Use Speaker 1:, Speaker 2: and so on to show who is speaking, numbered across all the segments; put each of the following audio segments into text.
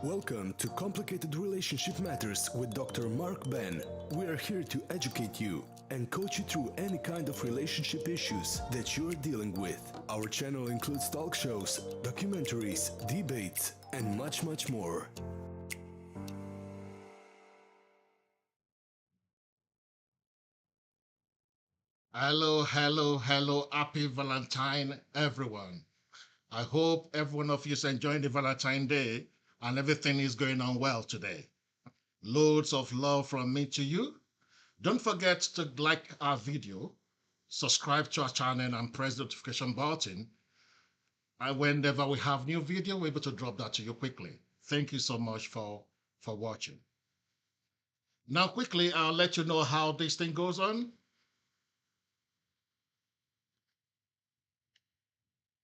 Speaker 1: Welcome to Complicated Relationship Matters with Dr. Mark Ben. We are here to educate you and coach you through any kind of relationship issues that you are dealing with. Our channel includes talk shows, documentaries, debates, and much more.
Speaker 2: Hello. Happy Valentine, everyone. I hope every one of you is enjoying the Valentine Day and everything is going on well today. Loads of love from me to you. Don't forget to like our video, subscribe to our channel, and press the notification button. And whenever we have new video, we're able to drop that to you quickly. Thank you so much for watching. Now, quickly, I'll let you know how this thing goes on.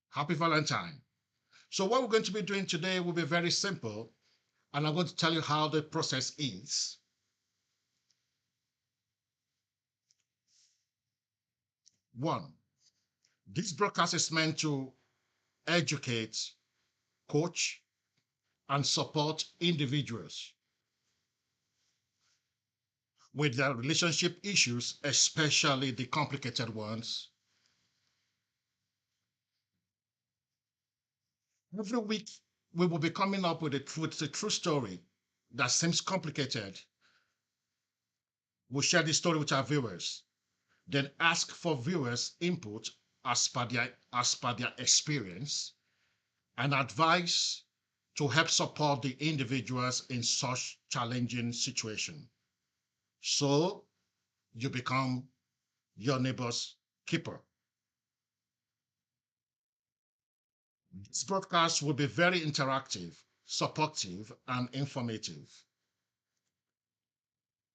Speaker 2: Happy Valentine. So what we're going to be doing today will be very simple, and I'm going to tell you how the process is. One, this broadcast is meant to educate, coach, and support individuals with their relationship issues, especially the complicated ones. Every week, we will be coming up with a true story that seems complicated. We'll share the story with our viewers, then ask for viewers' input as per their experience and advice to help support the individuals in such challenging situation. So you become your neighbor's keeper. This broadcast will be very interactive, supportive, and informative.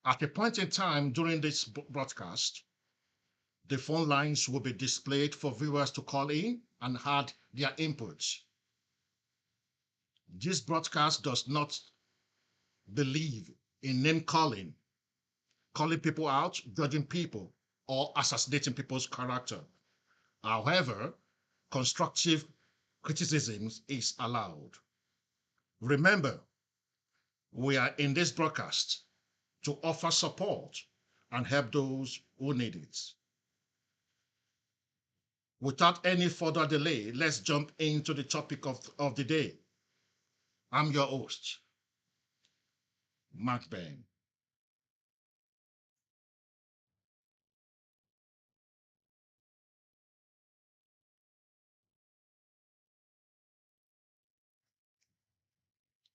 Speaker 2: At a point in time during this broadcast, the phone lines will be displayed for viewers to call in and add their inputs. This broadcast does not believe in name calling people out, judging people, or assassinating people's character. However, constructive criticism is allowed. Remember, we are in this broadcast to offer support and help those who need it. Without any further delay, let's jump into the topic of the day. I'm your host, Mark Ben.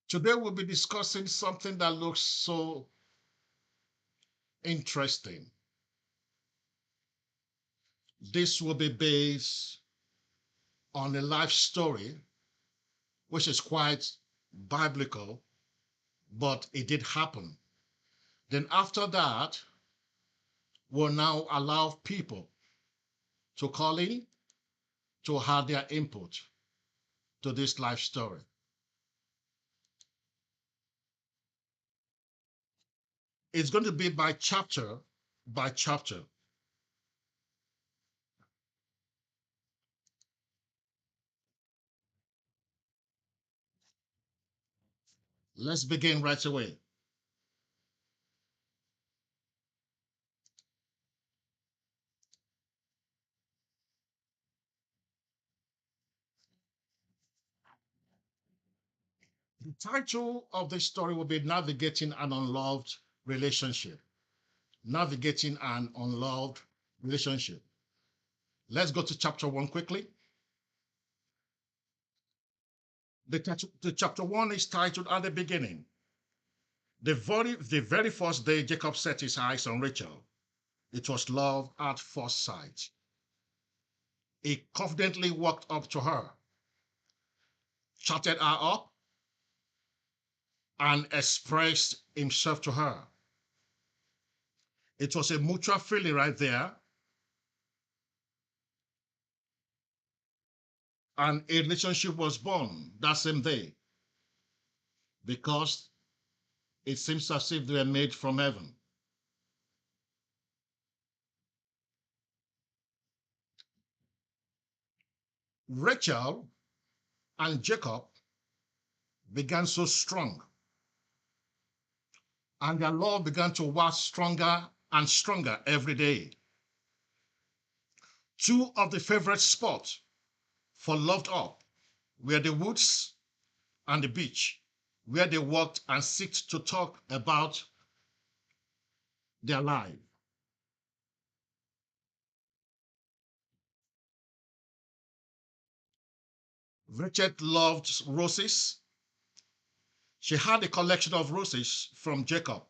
Speaker 2: Today we'll be discussing something that looks so interesting. This will be based on a life story, which is quite biblical, but it did happen. Then after that, we'll now allow people to call in to have their input to this life story. It's going to be by chapter by chapter. Let's begin right away. The title of this story will be Navigating an Unloved Relationship. Navigating an Unloved Relationship. Let's go to chapter 1 quickly. The chapter 1 is titled At the Beginning. The very first day Jacob set his eyes on Rachel, it was love at first sight. He confidently walked up to her, chatted her up, and expressed himself to her. It was a mutual feeling right there, and a relationship was born that same day because it seems as if they were made from heaven. Rachel and Jacob began so strong, and their love began to wax stronger and stronger every day. Two of the favorite spots for Loved Up were the woods and the beach, where they walked and sit to talk about their life. Rachel loved roses. She had a collection of roses from Jacob.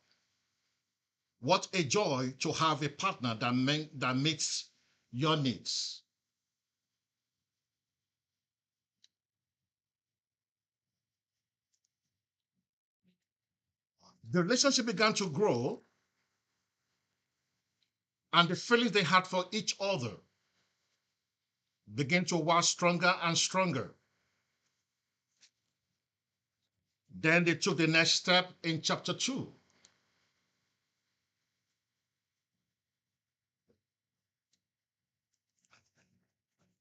Speaker 2: What a joy to have a partner that meets your needs. The relationship began to grow, and the feelings they had for each other began to wax stronger and stronger. Then they took the next step in chapter 2.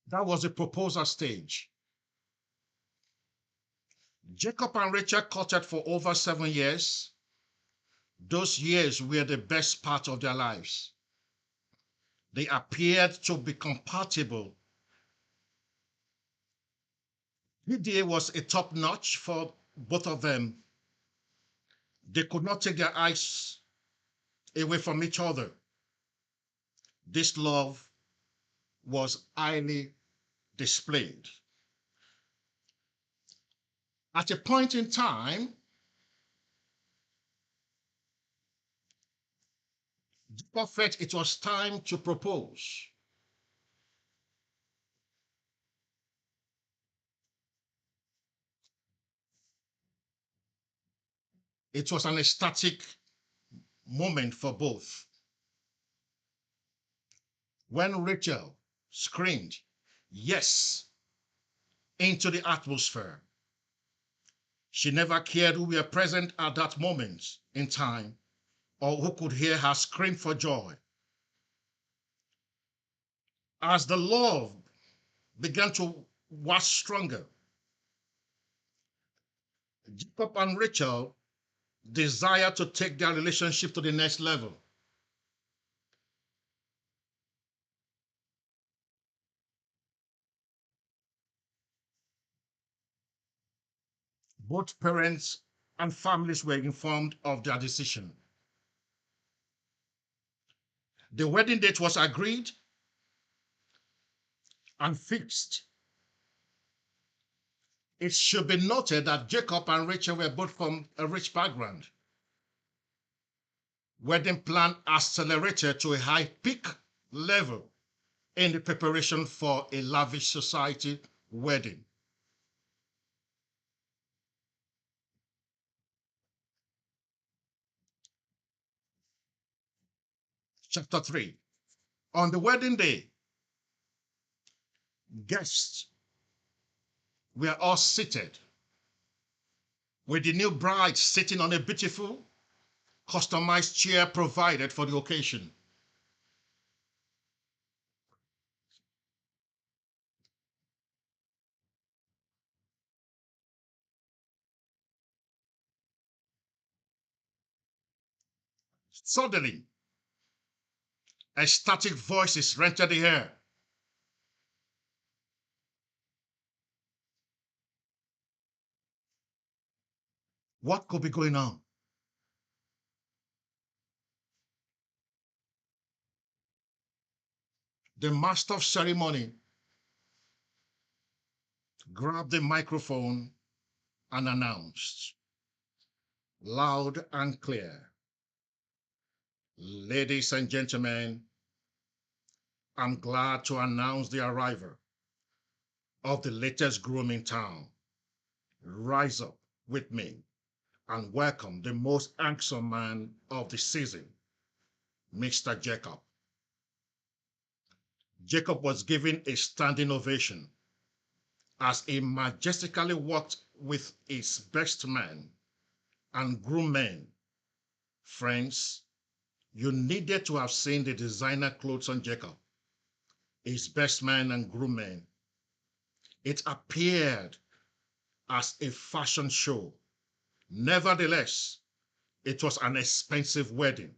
Speaker 2: That was the proposal stage. Jacob and Rachel courted for over 7 years. Those years were the best part of their lives. They appeared to be compatible. PDA was a top notch for both of them. They could not take their eyes away from each other. This love was highly displayed. At a point in time, Jacob felt it was time to propose. It was an ecstatic moment for both. When Rachel screamed, "Yes," into the atmosphere, she never cared who were present at that moment in time or who could hear her scream for joy. As the love began to wax stronger, Jacob and Rachel desired to take their relationship to the next level. Both parents and families were informed of their decision. The wedding date was agreed and fixed. It should be noted that Jacob and Rachel were both from a rich background. Wedding plan accelerated to a high peak level in the preparation for a lavish society wedding. Chapter 3. On the wedding day, guests were all seated, with the new bride sitting on a beautiful, customized chair provided for the occasion. Suddenly, ecstatic voices rented the air. What could be going on? The master of ceremony grabbed the microphone and announced, loud and clear, "Ladies and gentlemen, I'm glad to announce the arrival of the latest groom in town. Rise up with me and welcome the most handsome man of the season, Mr. Jacob." Jacob was given a standing ovation as he majestically walked with his best man and groommen. Friends, you needed to have seen the designer clothes on Jacob, his best man and groommen. It appeared as a fashion show. Nevertheless, it was an expensive wedding.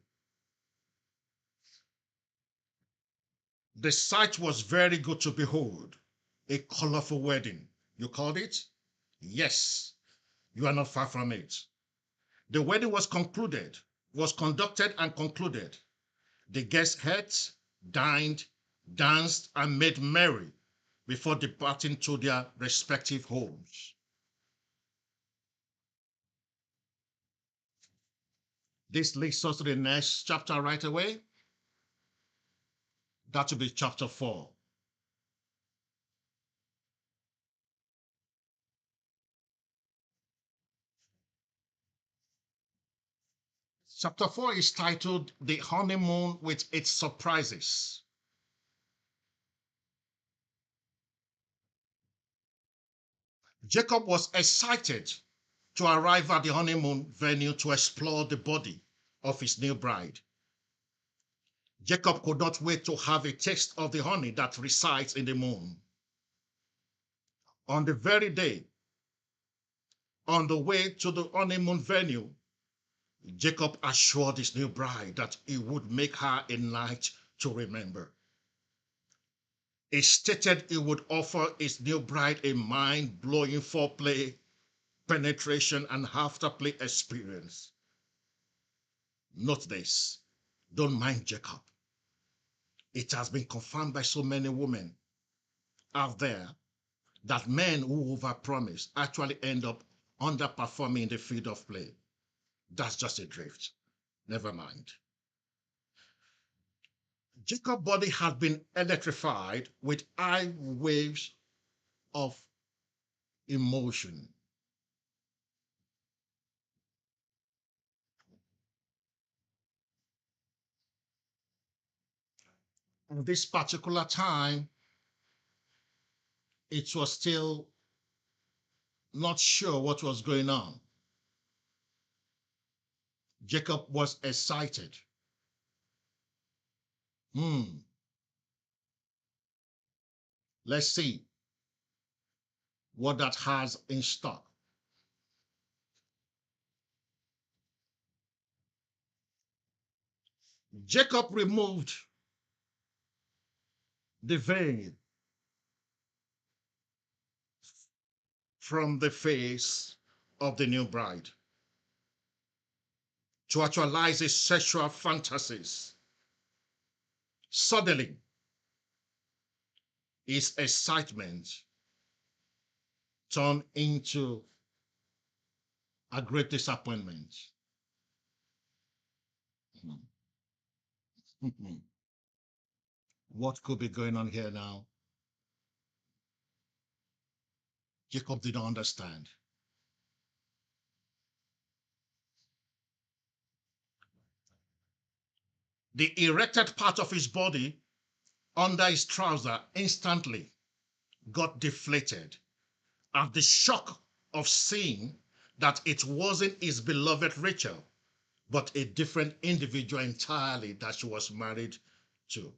Speaker 2: The sight was very good to behold. A colorful wedding. You called it? Yes, you are not far from it. The wedding was conducted and concluded. The guests ate, dined, danced, and made merry before departing to their respective homes. This leads us to the next chapter right away. That will be chapter 4. Chapter 4 is titled The Honeymoon with Its Surprises. Jacob was excited to arrive at the honeymoon venue to explore the body of his new bride. Jacob could not wait to have a taste of the honey that resides in the moon. On the very day, on the way to the honeymoon venue, Jacob assured his new bride that he would make her a night to remember. He stated he would offer his new bride a mind-blowing foreplay, penetration, and afterplay experience. Note this, don't mind Jacob. It has been confirmed by so many women out there that men who overpromise actually end up underperforming in the field of play. That's just a drift. Never mind. Jacob's body had been electrified with high waves of emotion. At this particular time, it was still not sure what was going on. Jacob was excited. Hmm, let's see what that has in stock. Jacob removed the veil from the face of the new bride to actualize his sexual fantasies. Suddenly, his excitement turned into a great disappointment. What could be going on here now? Jacob did not understand. The erected part of his body under his trouser instantly got deflated at the shock of seeing that it wasn't his beloved Rachel, but a different individual entirely that she was married to.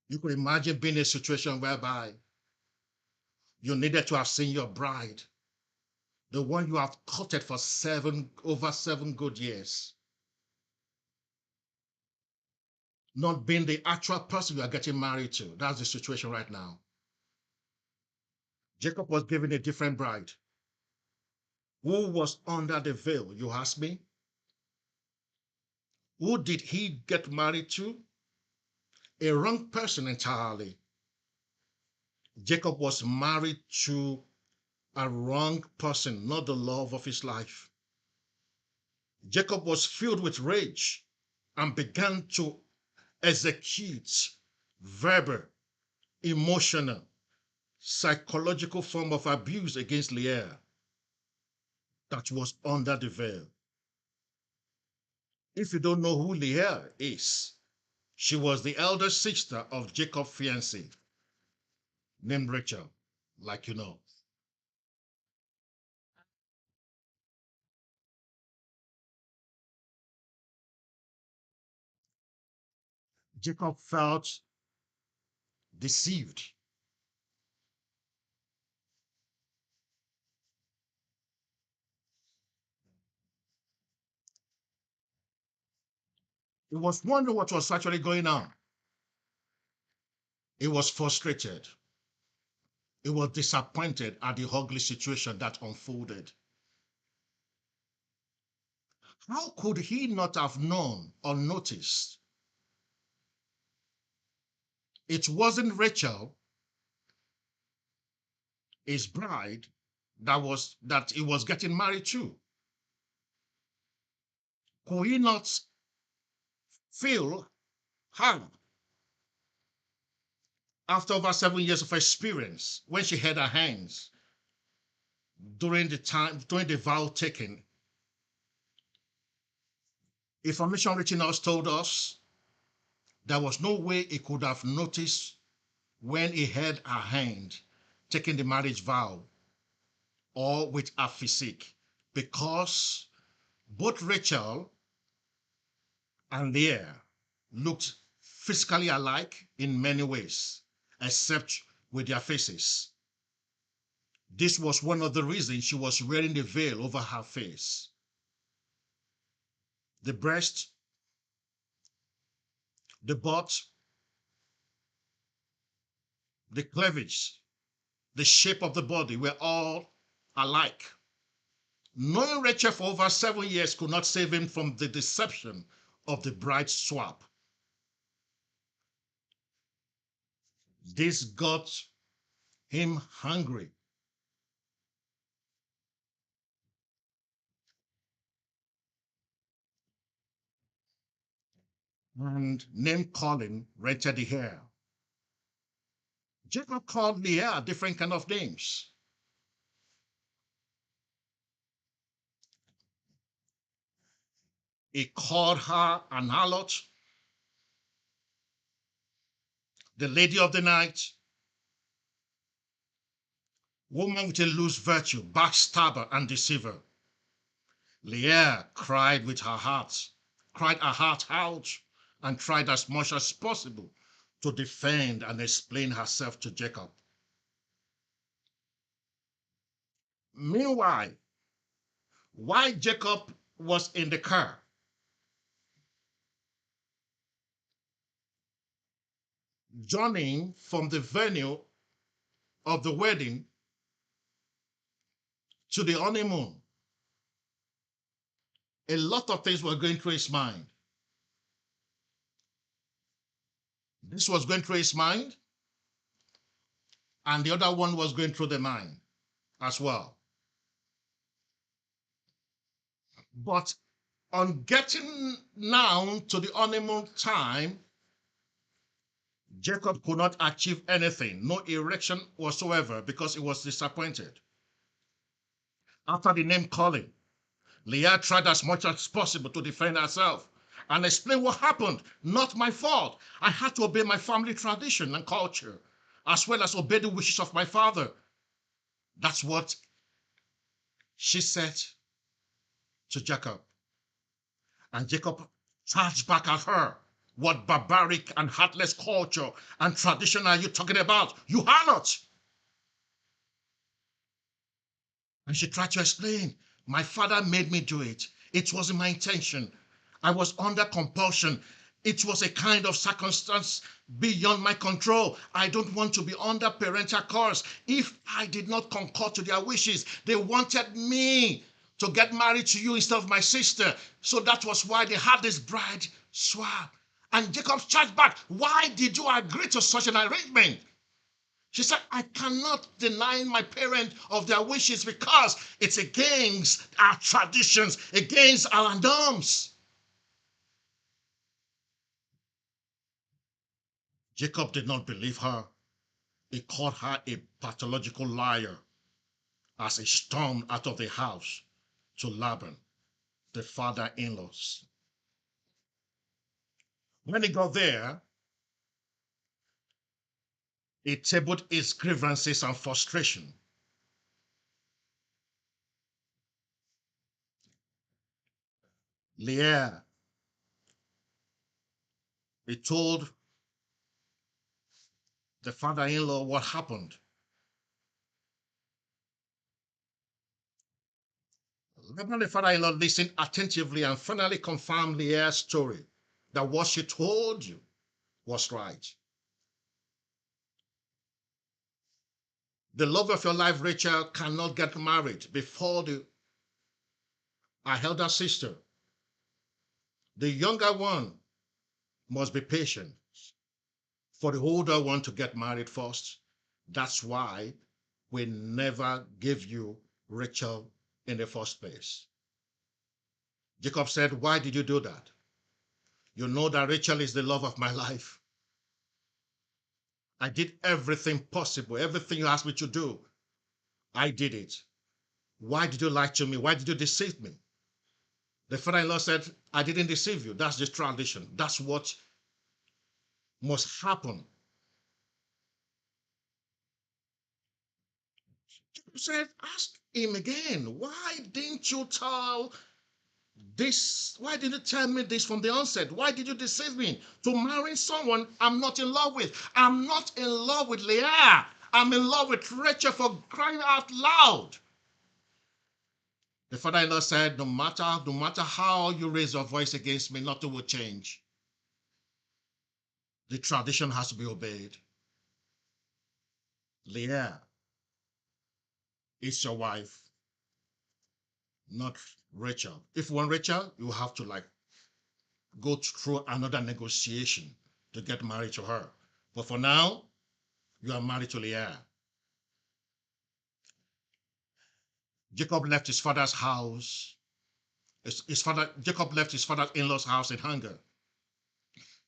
Speaker 2: You could imagine being in a situation whereby you needed to have seen your bride, the one you have courted for over 7 good years, not being the actual person you are getting married to. That's the situation right now. Jacob was given a different bride. Who was under the veil, you ask me? Who did he get married to? A wrong person entirely. Jacob was married to a wrong person, not the love of his life. Jacob was filled with rage and began to execute verbal, emotional, psychological form of abuse against Leah that was under the veil. If you don't know who Leah is, she was the elder sister of Jacob's fiancée named Rachel, like you know. Jacob felt deceived. He was wondering what was actually going on. He was frustrated. He was disappointed at the ugly situation that unfolded. How could he not have known or noticed? It wasn't Rachel, his bride, that he was getting married to. Could he not feel her after over 7 years of experience when she had her hands during the vow taking? Information reaching us told us there was no way he could have noticed when he had her hand taking the marriage vow or with her physique, because both Rachel and Leah looked physically alike in many ways, except with their faces. This was one of the reasons she was wearing the veil over her face. The breast, the butt, the cleavage, the shape of the body were all alike. Knowing Rachel for over 7 years could not save him from the deception of the bride swap. This got him hungry. And name calling rented the hair. Jacob called Leah different kind of names. He called her an harlot, the lady of the night, woman with a loose virtue, backstabber and deceiver. Leah cried her heart out, and tried as much as possible to defend and explain herself to Jacob. Meanwhile, while Jacob was in the car, journeying from the venue of the wedding to the honeymoon, a lot of things were going through his mind. This was going through his mind, and the other one was going through the mind as well. But on getting now to the honeymoon time, Jacob could not achieve anything, no erection whatsoever, because he was disappointed. After the name calling, Leah tried as much as possible to defend herself and explain what happened. Not my fault. I had to obey my family tradition and culture, as well as obey the wishes of my father. That's what she said to Jacob. And Jacob charged back at her. What barbaric and heartless culture and tradition are you talking about? You harlot! And she tried to explain. My father made me do it. It wasn't my intention. I was under compulsion. It was a kind of circumstance beyond my control. I don't want to be under parental curse. If I did not concur to their wishes, they wanted me to get married to you instead of my sister. So that was why they had this bride swap. And Jacob charged back. Why did you agree to such an arrangement? She said, I cannot deny my parents of their wishes because it's against our traditions, against our norms. Jacob did not believe her. He called her a pathological liar as he stormed out of the house to Laban, the father-in-laws. When he got there, he tabled his grievances and frustration. Leah, he told the father-in-law what happened. Laban, the father-in-law, listened attentively and finally confirmed Leah's story that what she told you was right. The love of your life, Rachel, cannot get married before her elder sister. The younger one must be patient for the older one to get married first. That's why we never gave you Rachel in the first place. Jacob said, why did you do that? You know that Rachel is the love of my life. I did everything possible, everything you asked me to do. I did it. Why did you lie to me? Why did you deceive me? The father-in-law said, I didn't deceive you. That's the tradition. That's what must happen. Jacob said, ask him again. Why didn't you tell this? Why didn't you tell me this from the onset? Why did you deceive me to marry someone I'm not in love with? I'm not in love with Leah. I'm in love with Rachel, for crying out loud. The father-in-law said, no matter how you raise your voice against me, nothing will change. The tradition has to be obeyed. Leah is your wife, not Rachel. If you want Rachel, you have to go through another negotiation to get married to her. But for now, you are married to Leah. Jacob left his father's house. Jacob left his father's in-laws house in hunger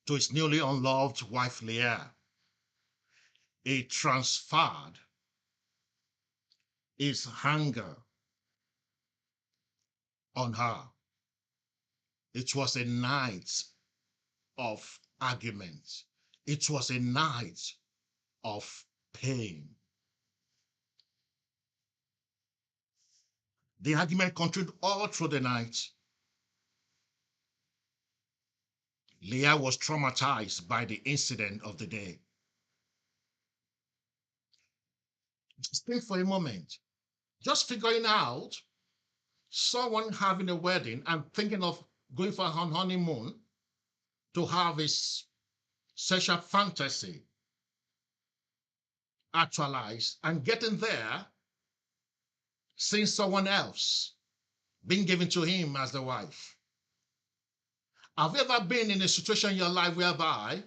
Speaker 2: to his newly unloved wife Leah. He transferred his hunger on her. It was a night of argument. It was a night of pain. The argument continued all through the night. Leah was traumatized by the incident of the day. Just think for a moment. Just figuring out someone having a wedding and thinking of going for a honeymoon to have his sexual fantasy actualized, and getting there, seeing someone else being given to him as the wife. Have you ever been in a situation in your life whereby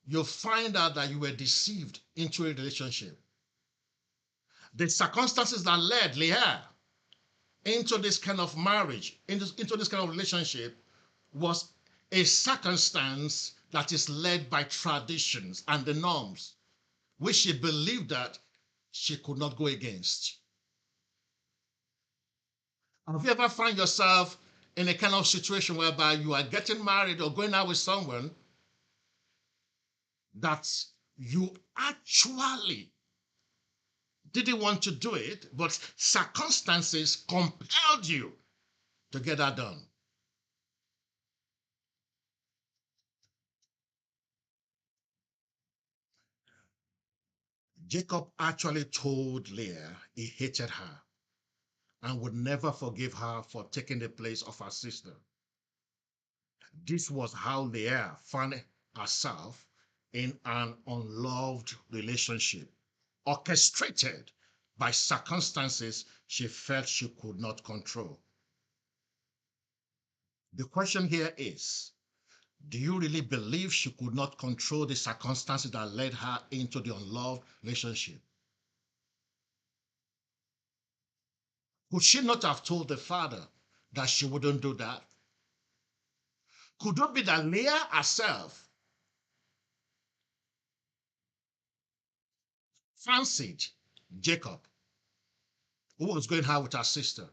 Speaker 2: you find out that you were deceived into a relationship? The circumstances that led Leah into this kind of marriage, into this kind of relationship, was a circumstance that is led by traditions and the norms, which she believed that she could not go against. Have you ever found yourself in a kind of situation whereby you are getting married or going out with someone that you actually didn't want to do it, but circumstances compelled you to get that done? Jacob actually told Leah he hated her and would never forgive her for taking the place of her sister. This was how Leah found herself in an unloved relationship, orchestrated by circumstances she felt she could not control. The question here is, do you really believe she could not control the circumstances that led her into the unloved relationship? Could she not have told the father that she wouldn't do that? Could it be that Leah herself fancied Jacob, who was going out with her sister?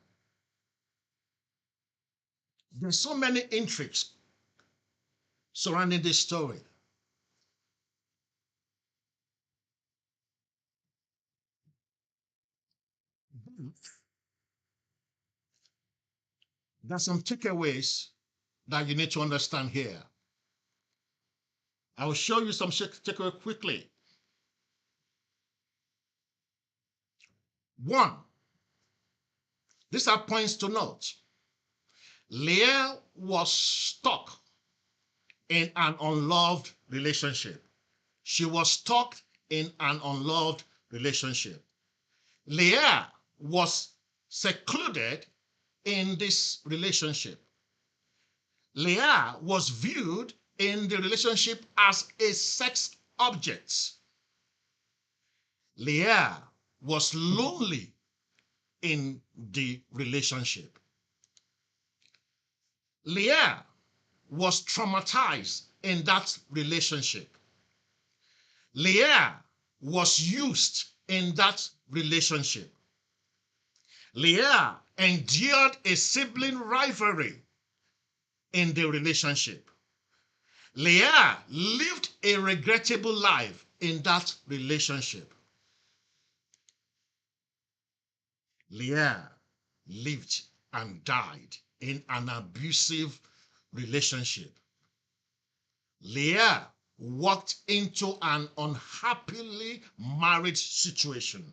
Speaker 2: There's so many intrigues surrounding this story. There's some takeaways that you need to understand here. I will show you some takeaways quickly. One, these are points to note. Leah was stuck in an unloved relationship. She was stuck in an unloved relationship. Leah was secluded in this relationship. Leah was viewed in the relationship as a sex object. Leah was lonely in the relationship. Leah was traumatized in that relationship. Leah was used in that relationship. Leah endured a sibling rivalry in the relationship. Leah lived a regrettable life in that relationship. Leah lived and died in an abusive relationship. Leah walked into an unhappily married situation.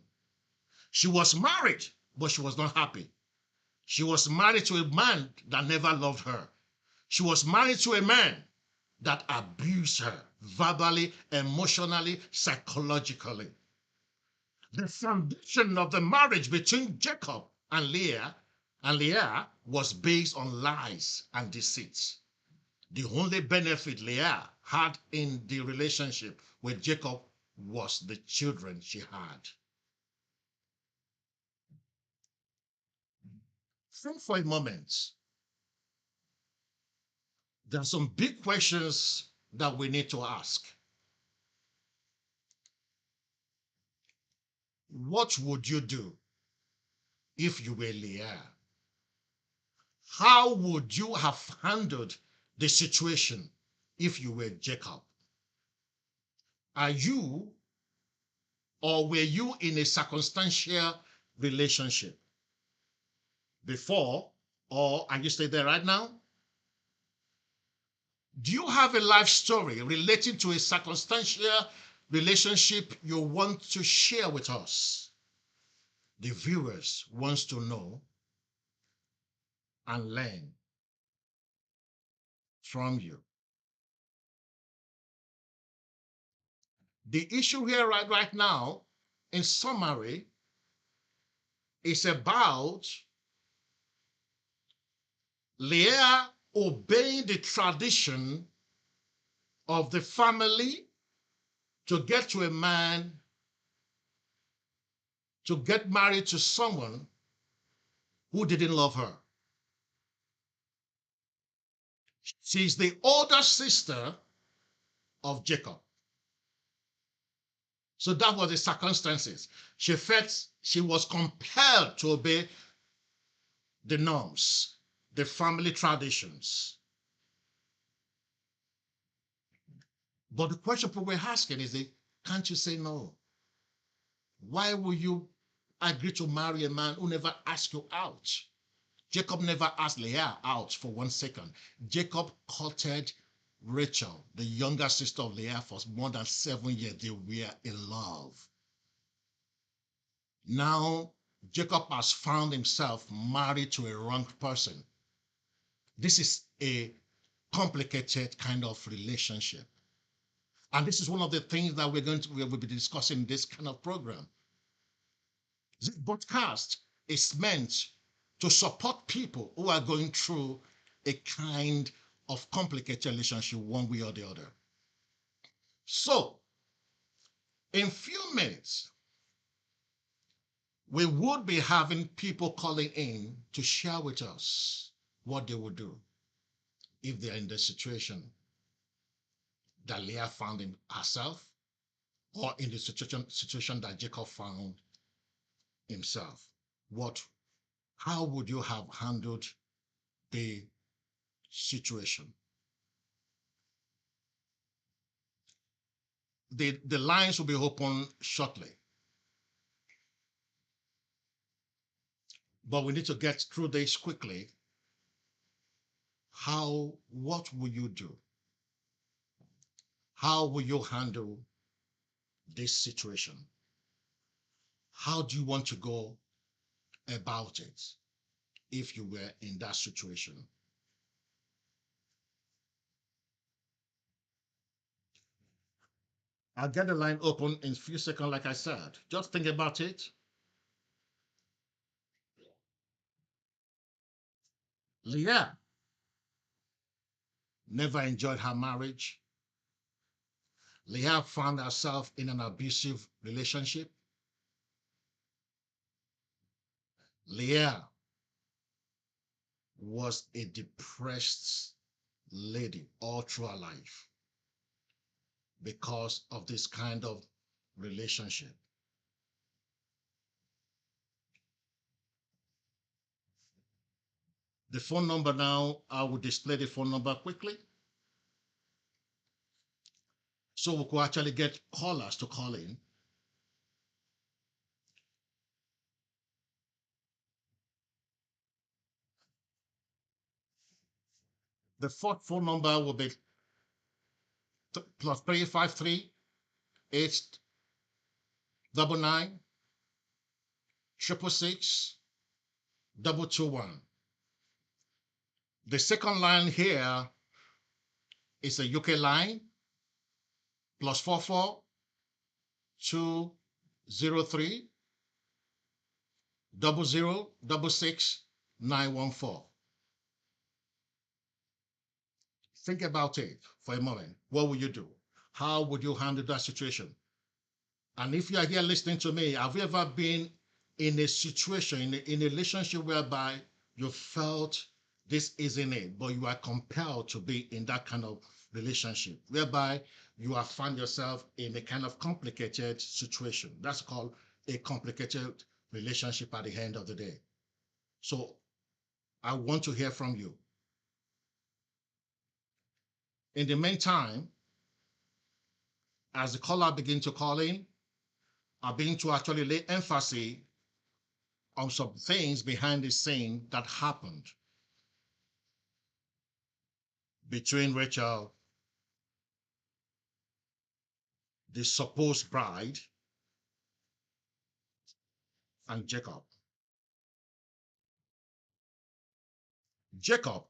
Speaker 2: She was married, but she was not happy. She was married to a man that never loved her. She was married to a man that abused her verbally, emotionally, psychologically. The foundation of the marriage between Jacob and Leah was based on lies and deceit. The only benefit Leah had in the relationship with Jacob was the children she had. Think for a moment. There are some big questions that we need to ask. What would you do if you were Leah? How would you have handled the situation if you were Jacob? Are you or were you in a circumstantial relationship before, or are you still there right now? Do you have a life story relating to a circumstantial relationship you want to share with us? The viewers wants to know and learn from you. The issue here right now, in summary, is about Leah obeying the tradition of the family to get to a man, to get married to someone who didn't love her. She's the older sister of Jacob. So that was the circumstances. She felt she was compelled to obey the norms, the family traditions. But the question people were asking is, can't you say no? Why will you agree to marry a man who never asked you out? Jacob never asked Leah out for 1 second. Jacob courted Rachel, the younger sister of Leah, for more than 7 years. They were in love. Now, Jacob has found himself married to a wrong person. This is a complicated kind of relationship. And this is one of the things that we will be discussing in this kind of program. The broadcast is meant to support people who are going through a kind of complicated relationship one way or the other. So, in few minutes, we would be having people calling in to share with us what they would do if they're in the situation that Leah found in herself, or in the situation that Jacob found himself. How would you have handled the situation? The lines will be open shortly. But we need to get through this quickly. What will you do? How will you handle this situation? How do you want to go about it if you were in that situation? I'll get the line open in a few seconds, like I said. Just think about it. Leah never enjoyed her marriage. Leah found herself in an abusive relationship. Leah was a depressed lady all through her life because of this kind of relationship. The phone number now, I will display the phone number quickly. So we could actually get callers to call in. The fourth phone number will be plus 353 899 666 221. The second line here is a UK line plus 44 203 0066 914. Think about it for a moment. What would you do? How would you handle that situation? And if you are here listening to me, have you ever been in a situation, in a relationship whereby you felt this isn't it, but you are compelled to be in that kind of relationship, whereby you have found yourself in a kind of complicated situation? That's called a complicated relationship at the end of the day. So I want to hear from you. In the meantime, as the caller begin to call in, I begin to actually lay emphasis on some things behind the scene that happened between Rachel, the supposed bride, and Jacob. Jacob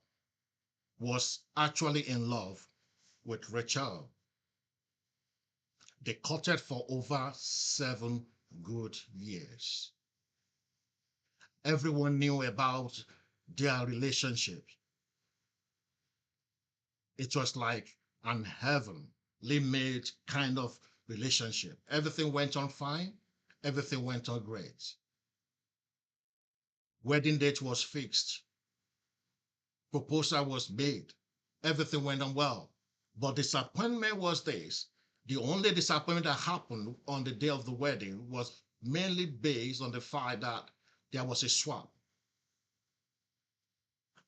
Speaker 2: was actually in love with Rachel. They courted for over 7 good years. Everyone knew about their relationship. It was like an heavenly made kind of relationship. Everything went on fine. Everything went on great. Wedding date was fixed. Proposal was made. Everything went on well. But disappointment was this. The only disappointment that happened on the day of the wedding was mainly based on the fact that there was a swap.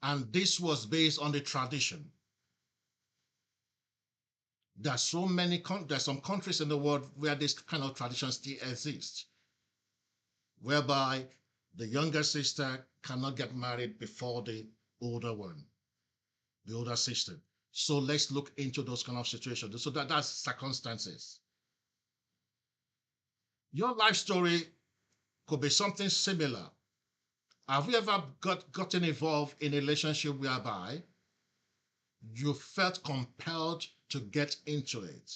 Speaker 2: And this was based on the tradition. There's some countries in the world where this kind of tradition still exists, whereby the younger sister cannot get married before the older one, the older sister. So let's look into those kind of situations. So that's circumstances. Your life story could be something similar. Have you ever gotten involved in a relationship whereby you felt compelled to get into it?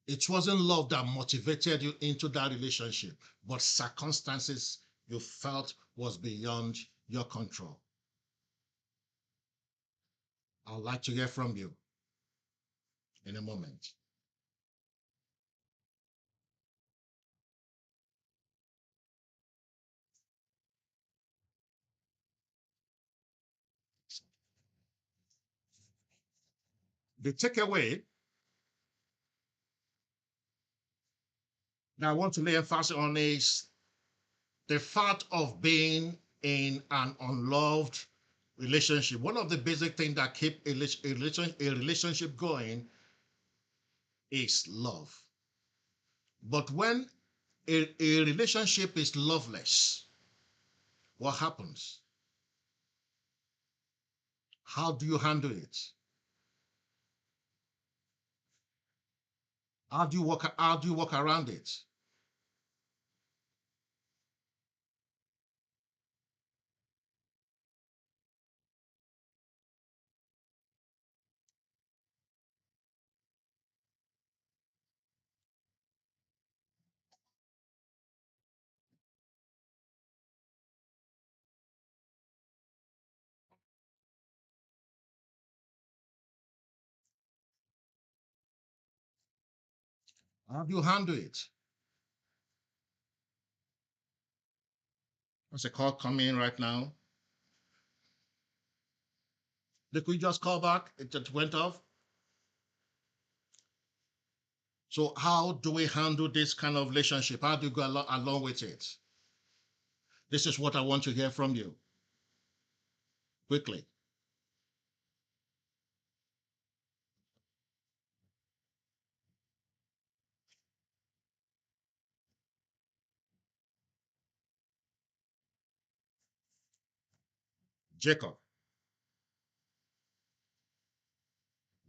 Speaker 2: It wasn't love that motivated you into that relationship, but circumstances you felt was beyond your control. I'd like to hear from you in a moment. The takeaway that I want to lay emphasis on is the fact of being in an unloved relationship. One of the basic things that keep a relationship going is love. But when a relationship is loveless, what happens? How do you handle it? How do you walk around it? How do you handle it? There's a call coming in right now. Could you just call back? It just went off. So how do we handle this kind of relationship? How do you go along with it? This is what I want to hear from you quickly. Jacob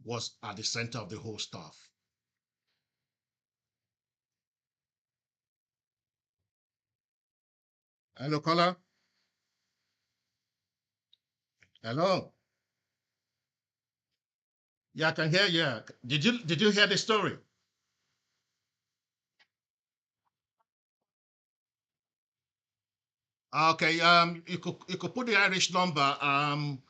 Speaker 2: was at the center of the whole stuff. Hello, caller. Hello. Yeah, I can hear you. Did you hear the story? Okay, you could put the Irish number on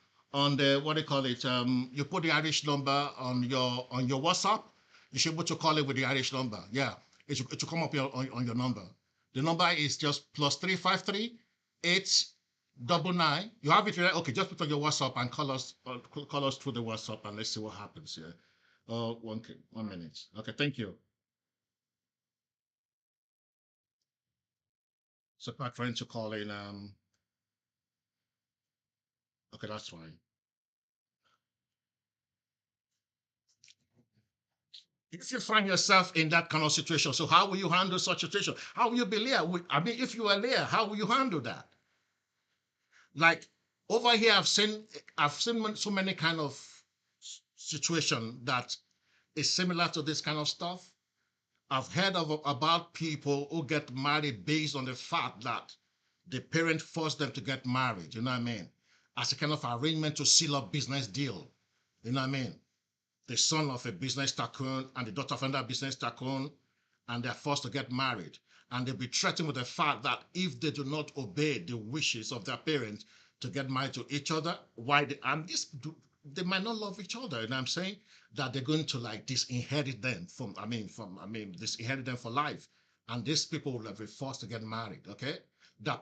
Speaker 2: the what do you call it? You put the Irish number on your WhatsApp. You should be able to call it with the Irish number. Yeah, it should come up on your number. The number is just +353 899. You have it right? Okay, just put on your WhatsApp and call us through the WhatsApp and let's see what happens here. One minute. Okay, thank you. So, quite trying to call in. Okay, that's fine. If you find yourself in that kind of situation, so how will you handle such a situation? How will you be Leah? I mean, if you are Leah, how will you handle that? Like over here, I've seen so many kind of situation that is similar to this kind of stuff. I've heard about people who get married based on the fact that the parent forced them to get married. You know what I mean? As a kind of arrangement to seal up business deal. You know what I mean? The son of a business tycoon and the daughter of another business tycoon, and they're forced to get married. And they'll be threatened with the fact that if they do not obey the wishes of their parents to get married to each other, why they, and this, they might not love each other. And I'm saying that they're going to like disinherit them disinherit them for life. And these people will be forced to get married. Okay. There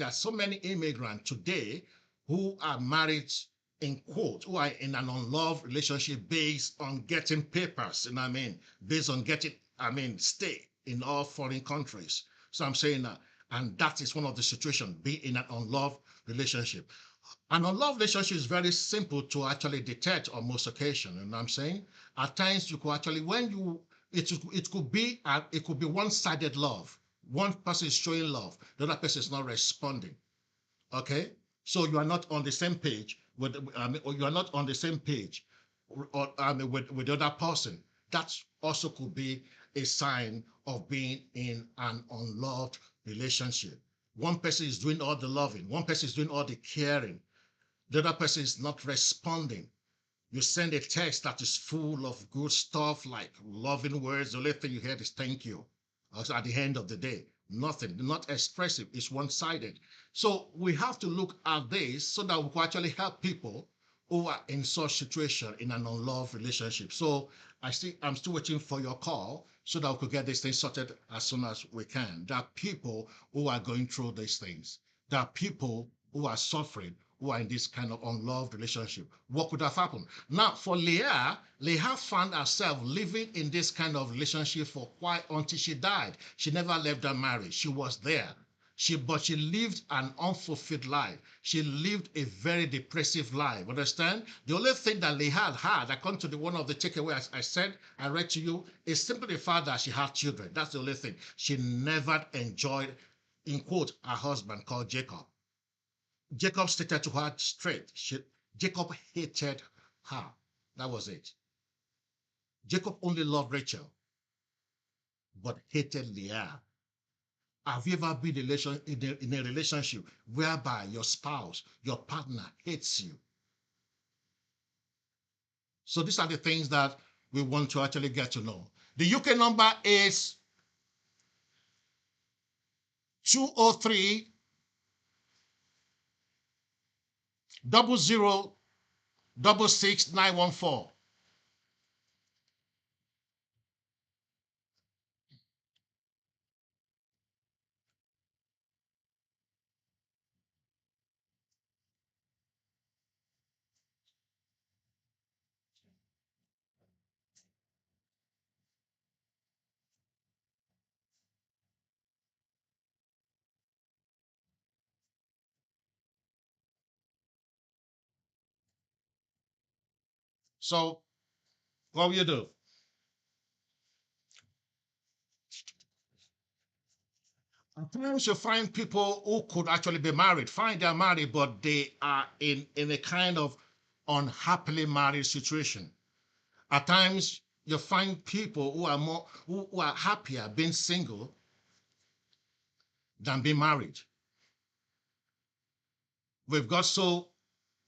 Speaker 2: are so many immigrants today who are married in quote, who are in an unloved relationship based on getting papers, you know what I mean? Based on getting, stay in all foreign countries. So I'm saying that, and that is one of the situations, be in an unloved relationship. An unloved relationship is very simple to actually detect on most occasions, you know what I'm saying? At times you could actually, it could be one-sided love. One person is showing love, the other person is not responding. Okay, so you are not on the same page or you are not on the same page with the other person. That also could be a sign of being in an unloved relationship. One person is doing all the loving, one person is doing all the caring, the other person is not responding. You send a text that is full of good stuff like loving words. The only thing you hear is thank you. Also at the end of the day, nothing, not expressive, it's one-sided. So we have to look at this so that we can actually help people who are in such situation in an unloved relationship. So I'm still waiting for your call so that we could get this thing sorted as soon as we can. There are people who are going through these things. There are people who are suffering, who are in this kind of unloved relationship. What could have happened? Now, for Leah found herself living in this kind of relationship for quite until she died. She never left that marriage. She was there. But she lived an unfulfilled life. She lived a very depressive life. Understand? The only thing that Leah had, according to one of the takeaways I read to you, is simply the fact that she had children. That's the only thing. She never enjoyed, in quote, her husband called Jacob. Jacob stated to her straight. Jacob hated her. That was it. Jacob only loved Rachel, but hated Leah. Have you ever been in a relationship whereby your spouse, your partner hates you? So these are the things that we want to actually get to know. The UK number is 203 00 66914. So what will you do? At times you find people who could actually be married, fine, they're married, but they are in a kind of unhappily married situation. At times you find people who are happier being single than being married. We've got so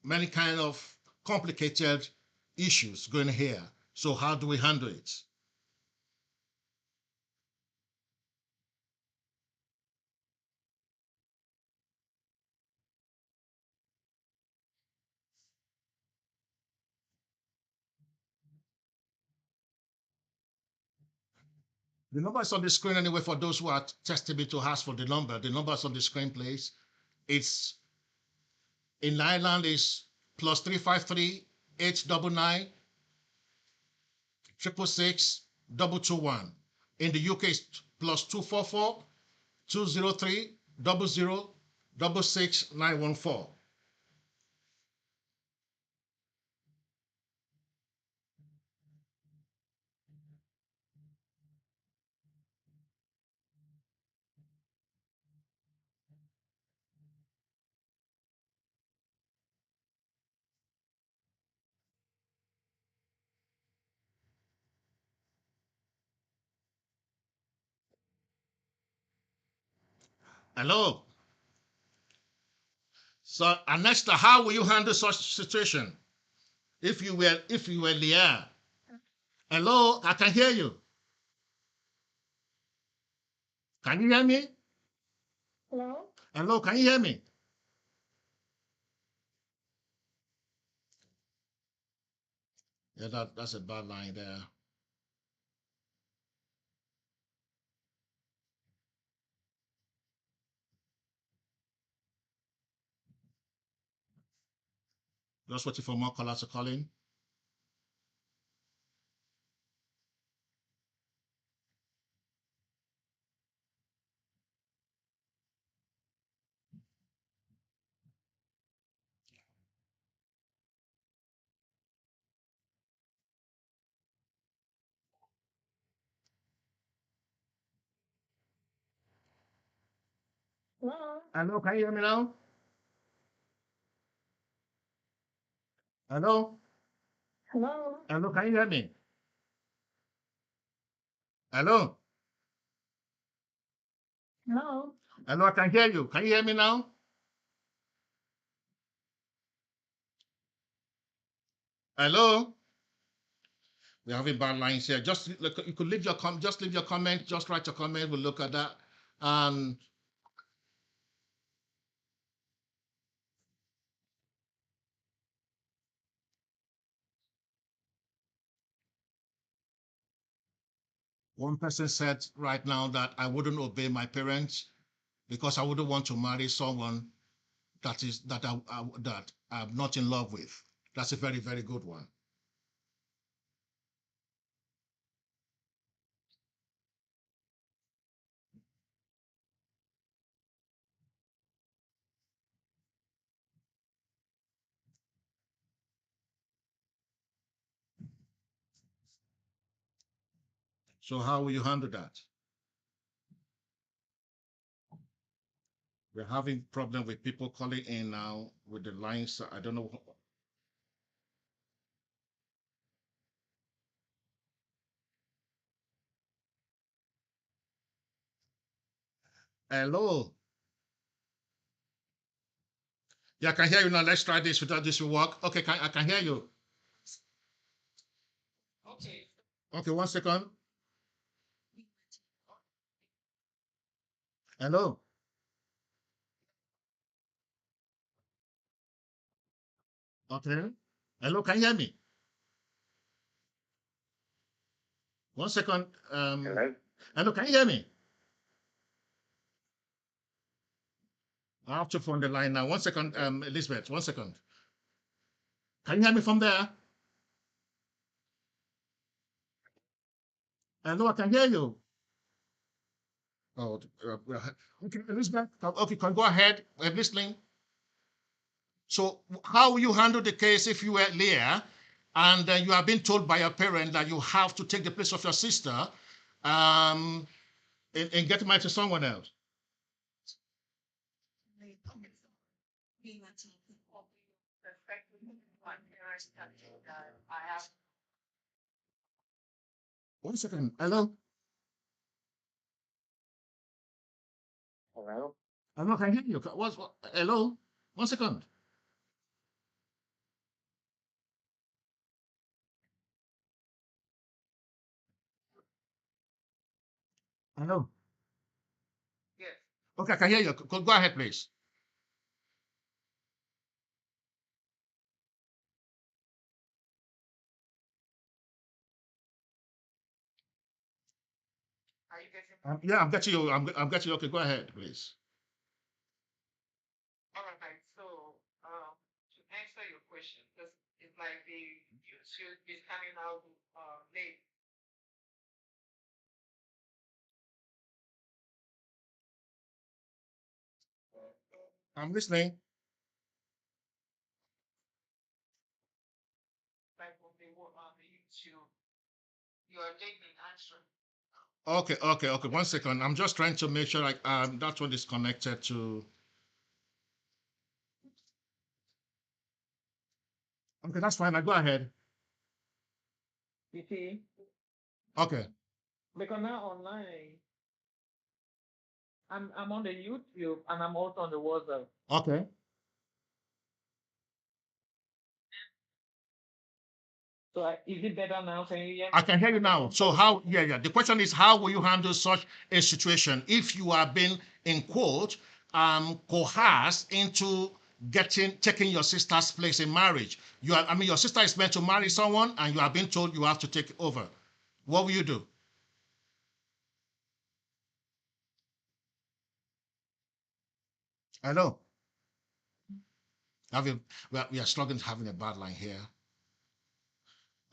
Speaker 2: many kind of complicated issues going here. So how do we handle it? The number is on the screen anyway for those who are testing me to ask for the number. The number is on the screen, please. It's in Ireland is +353 899 666 221. In the UK it's +244 203 00 66914. Hello. So, Anesta, how will you handle such situation if you were Leah? Hello, I can hear you. Can you hear me?
Speaker 3: Hello?
Speaker 2: Hello, can you hear me? Yeah, that's a bad line there. Just waiting for more callers to call in.
Speaker 3: Hello?
Speaker 2: Hello, can you hear me now? Hello?
Speaker 3: Hello?
Speaker 2: Hello, can you hear me? Hello?
Speaker 3: Hello?
Speaker 2: Hello, I can hear you. Can you hear me now? Hello? We're having bad lines here. Just you could leave your just leave your comment, just write your comment. We'll look at that. And one person said right now that I wouldn't obey my parents because I wouldn't want to marry someone that I'm not in love with. That's a very, very good one. So how will you handle that? We're having problem with people calling in now with the lines. I don't know. Hello. Yeah, I can hear you now. Let's try this without this will work. Okay, I can hear you.
Speaker 3: Okay.
Speaker 2: Okay, 1 second. Hello. Okay. Hello, can you hear me? 1 second.
Speaker 3: Hello?
Speaker 2: Hello, can you hear me? I have to phone the line now. 1 second, Elizabeth. 1 second. Can you hear me from there? Hello, I can hear you. Oh, okay, Elizabeth. Okay, can go ahead. I'm listening. So, how will you handle the case if you were Leah and you are being told by your parent that you have to take the place of your sister um, and get married to someone else. One second. Hello?
Speaker 3: Hello?
Speaker 2: Hello, can I hear you? Hello? One second. Hello?
Speaker 3: Yes.
Speaker 2: Okay, I can hear you. Go ahead, please.
Speaker 3: Are you getting?
Speaker 2: Yeah, I'm getting you. I'm getting you. Okay, go ahead, please.
Speaker 3: All right. So, to answer your question, because it's like you should be coming out late.
Speaker 2: I'm listening.
Speaker 3: Like on the YouTube, you are late in answering.
Speaker 2: Okay. 1 second. I'm just trying to make sure like that one is connected to. Okay, that's fine. I go ahead.
Speaker 3: You see,
Speaker 2: Okay.
Speaker 3: because now online, I'm on the YouTube and I'm also on the WhatsApp.
Speaker 2: Okay.
Speaker 3: So is it better now? Can you hear
Speaker 2: I
Speaker 3: me?
Speaker 2: can hear you now. So how? Yeah. The question is, how will you handle such a situation if you are being, in quote, coerced into taking your sister's place in marriage? I mean, your sister is meant to marry someone, and you are being told you have to take over. What will you do? Hello. We are struggling having a bad line here.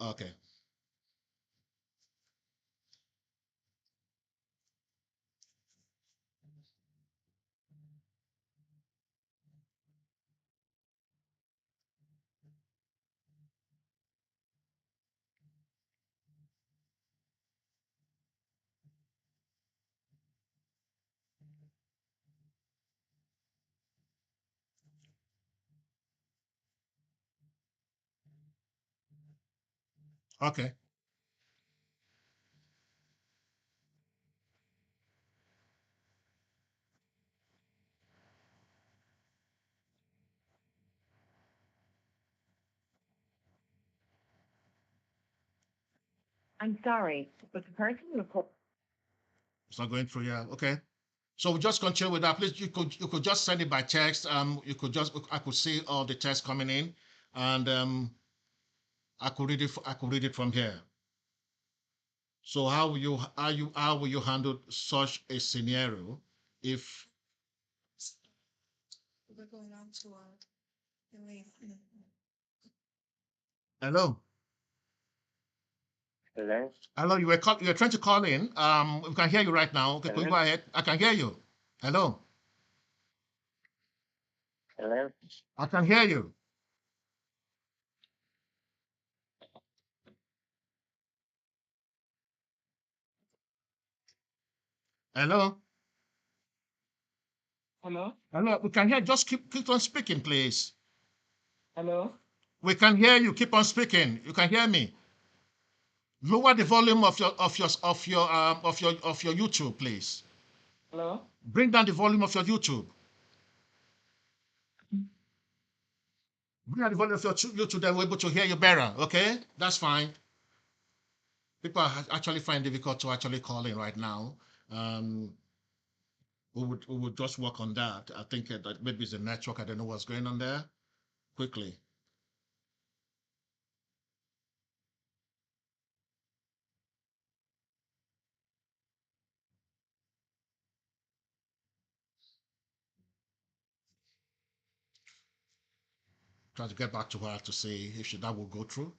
Speaker 2: Okay. Okay.
Speaker 3: I'm sorry, but the person you called.
Speaker 2: It's not going through. Yeah. Okay. So we just continue with that. Please, you could just send it by text. I could see all the text coming in, and I could read it from here. So how will you handle such a scenario if?
Speaker 4: We're going on to Elaine.
Speaker 2: Hello.
Speaker 3: Hello?
Speaker 2: Hello, you were trying to call in. We can hear you right now. Okay, could you go ahead? I can hear you. Hello.
Speaker 3: Hello?
Speaker 2: I can hear you. Hello.
Speaker 3: Hello?
Speaker 2: Hello. We can hear. Just keep on speaking, please.
Speaker 3: Hello?
Speaker 2: We can hear you. Keep on speaking. You can hear me. Lower the volume of your YouTube, please.
Speaker 3: Hello?
Speaker 2: Bring down the volume of your YouTube. Bring down the volume of your YouTube. Then we're able to hear you better. Okay, that's fine. People are actually find it difficult to actually call in right now. Um, we would just work on that. I think that maybe it's the network. I don't know what's going on there. Quickly, try to get back to her to see if that will go through.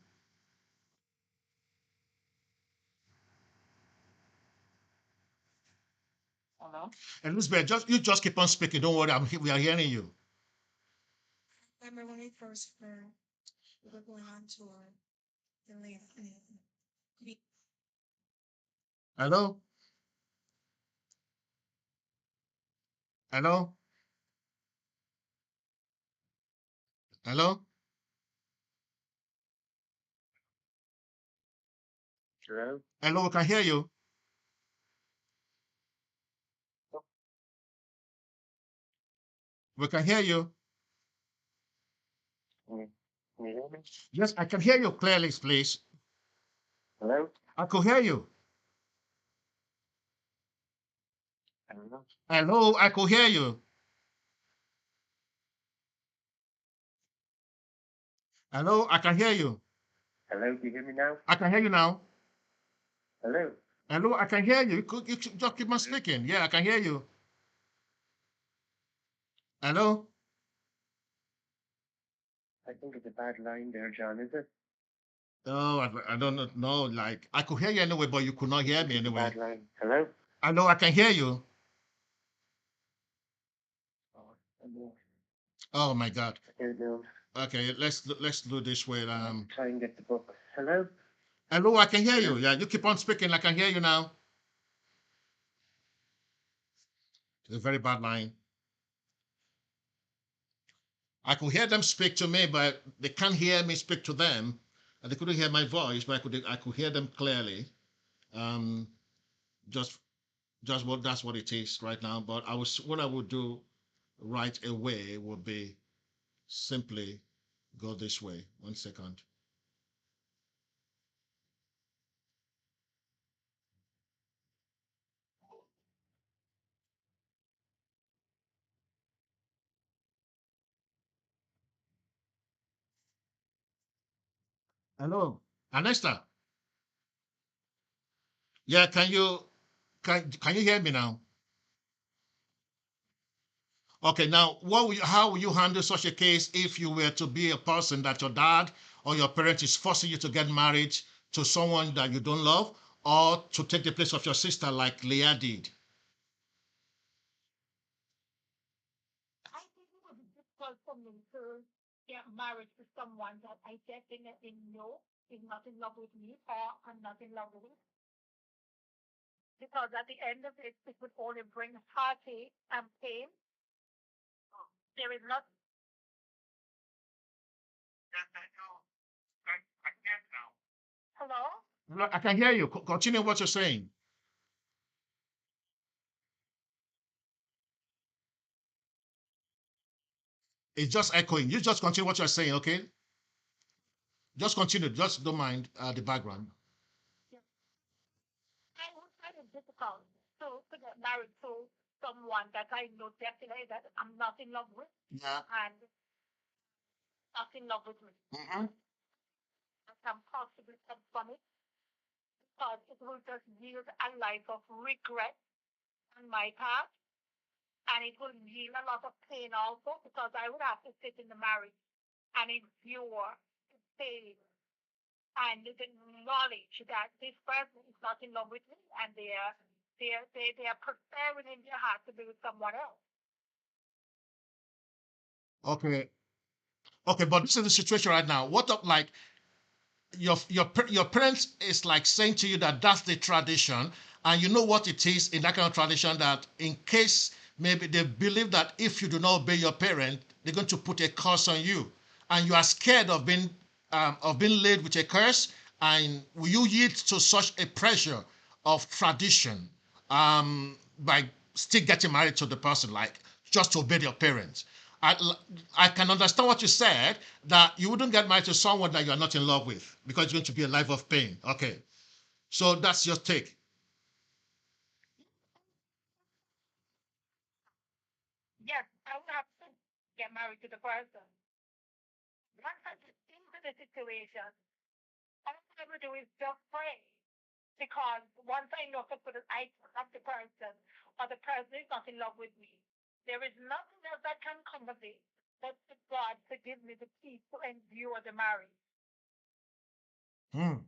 Speaker 3: Hello?
Speaker 2: Elizabeth, just keep on speaking. Don't worry, we are hearing you.
Speaker 4: Remember when we first met, we were going on tour. Delete.
Speaker 2: Hello? Hello? Hello?
Speaker 5: Hello?
Speaker 2: Hello, we can hear you. We can hear you.
Speaker 5: Can you hear me?
Speaker 2: Yes, I can hear you clearly, please.
Speaker 5: Hello?
Speaker 2: I could hear you.
Speaker 5: Hello?
Speaker 2: Hello, I could hear you. Hello, I can hear you.
Speaker 5: Hello? Can you hear me now?
Speaker 2: I can hear you now.
Speaker 5: Hello?
Speaker 2: Hello, I can hear you. You just keep on speaking. Yeah, I can hear you. Hello?
Speaker 5: I think it's a bad line there, John, is it?
Speaker 2: Oh, I don't know. Like, I could hear you anyway, but you could not hear me
Speaker 5: It's a
Speaker 2: anyway.
Speaker 5: bad line. Hello?
Speaker 2: Hello, I can hear you.
Speaker 5: Oh, hello.
Speaker 2: Oh my God.
Speaker 5: How you doing?
Speaker 2: Okay, let's do this way.
Speaker 5: Try and get the book. Hello?
Speaker 2: Hello, I can hear you. Yeah, you keep on speaking. I can hear you now. It's a very bad line. I could hear them speak to me, but they can't hear me speak to them. And they couldn't hear my voice, but I could hear them clearly. Um, just what that's what it is right now. But what I would do right away would be simply go this way. 1 second. Hello, Anesta. Yeah, can you hear me now? Okay, now how will you handle such a case if you were to be a person that your dad or your parent is forcing you to get married to someone that you don't love, or to take the place of your sister like Leah did?
Speaker 3: I think it would be difficult for me to get married to someone that I definitely know is not in love with me or I'm not in love with. Because at the end of it, it would only bring heartache and pain. There is not. Yes, I know. I can't now. Hello?
Speaker 2: Look, I can hear you. Continue what you're saying. It's just echoing. You just continue what you're saying, okay? Just continue. Just don't mind the background.
Speaker 3: Yes. I would find it difficult to get married to someone that I know definitely that I'm not in love with
Speaker 2: Yeah.
Speaker 3: and not in love with me.
Speaker 2: Mm-hmm.
Speaker 3: I can possibly come from it because it will just yield a life of regret on my part, and it will yield a lot of pain also because I would have to sit in the marriage and endure the pain and the knowledge that this person is not in love with me and they are preparing in their heart to be with someone else.
Speaker 2: Okay. Okay, but this is the situation right now. What up, like your parents is like saying to you that that's the tradition, and you know what it is in that kind of tradition, that in case maybe they believe that if you do not obey your parent, they're going to put a curse on you, and you are scared of being laid with a curse. And will you yield to such a pressure of tradition by still getting married to the person, like just to obey your parents? I, I can understand what you said, that you wouldn't get married to someone that you are not in love with because it's going to be a life of pain. Okay. So that's your take.
Speaker 3: Yes, I would have to get married to the person. Once I get into the situation, all I would do is just pray. Because once I know for that I love the person or the person is not in love with me, there is nothing else that can come of it but for God to give me the peace to endure the marriage.
Speaker 2: Hmm.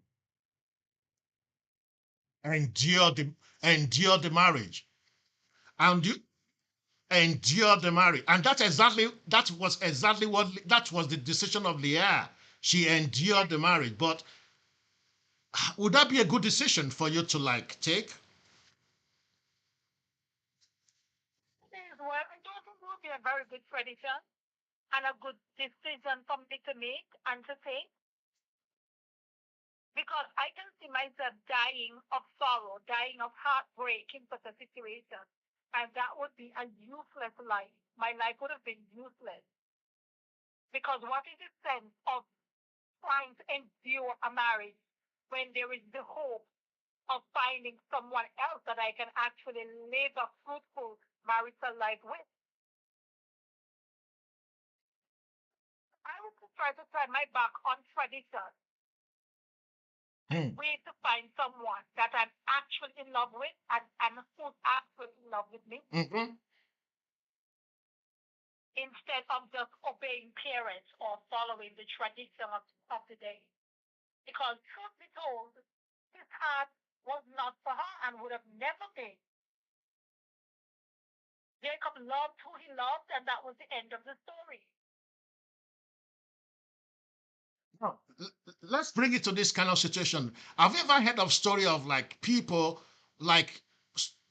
Speaker 2: Endure the endure the marriage. And you endure the marriage. And that was exactly what that was the decision of Leah. She endured the marriage. But Would that be a good decision for you to like take?
Speaker 3: Well, I thought it would be a very good tradition and a good decision for me to make and to take because I can see myself dying of sorrow, dying of heartbreak in such a situation. And that would be a useless life. My life would have been useless because what is the sense of trying to endure a marriage when there is the hope of finding someone else that I can actually live a fruitful marital life with? I would try to turn my back on tradition and
Speaker 2: Hmm.
Speaker 3: wait to find someone that I'm actually in love with and who's actually in love with me
Speaker 2: Mhm.
Speaker 3: instead of just obeying parents or following the tradition of the day. Because truth be told, his heart was not for her and would have never been. Jacob loved who he loved, and that was the end of the story.
Speaker 2: Now, let's bring it to this kind of situation. Have you ever heard of story of like people like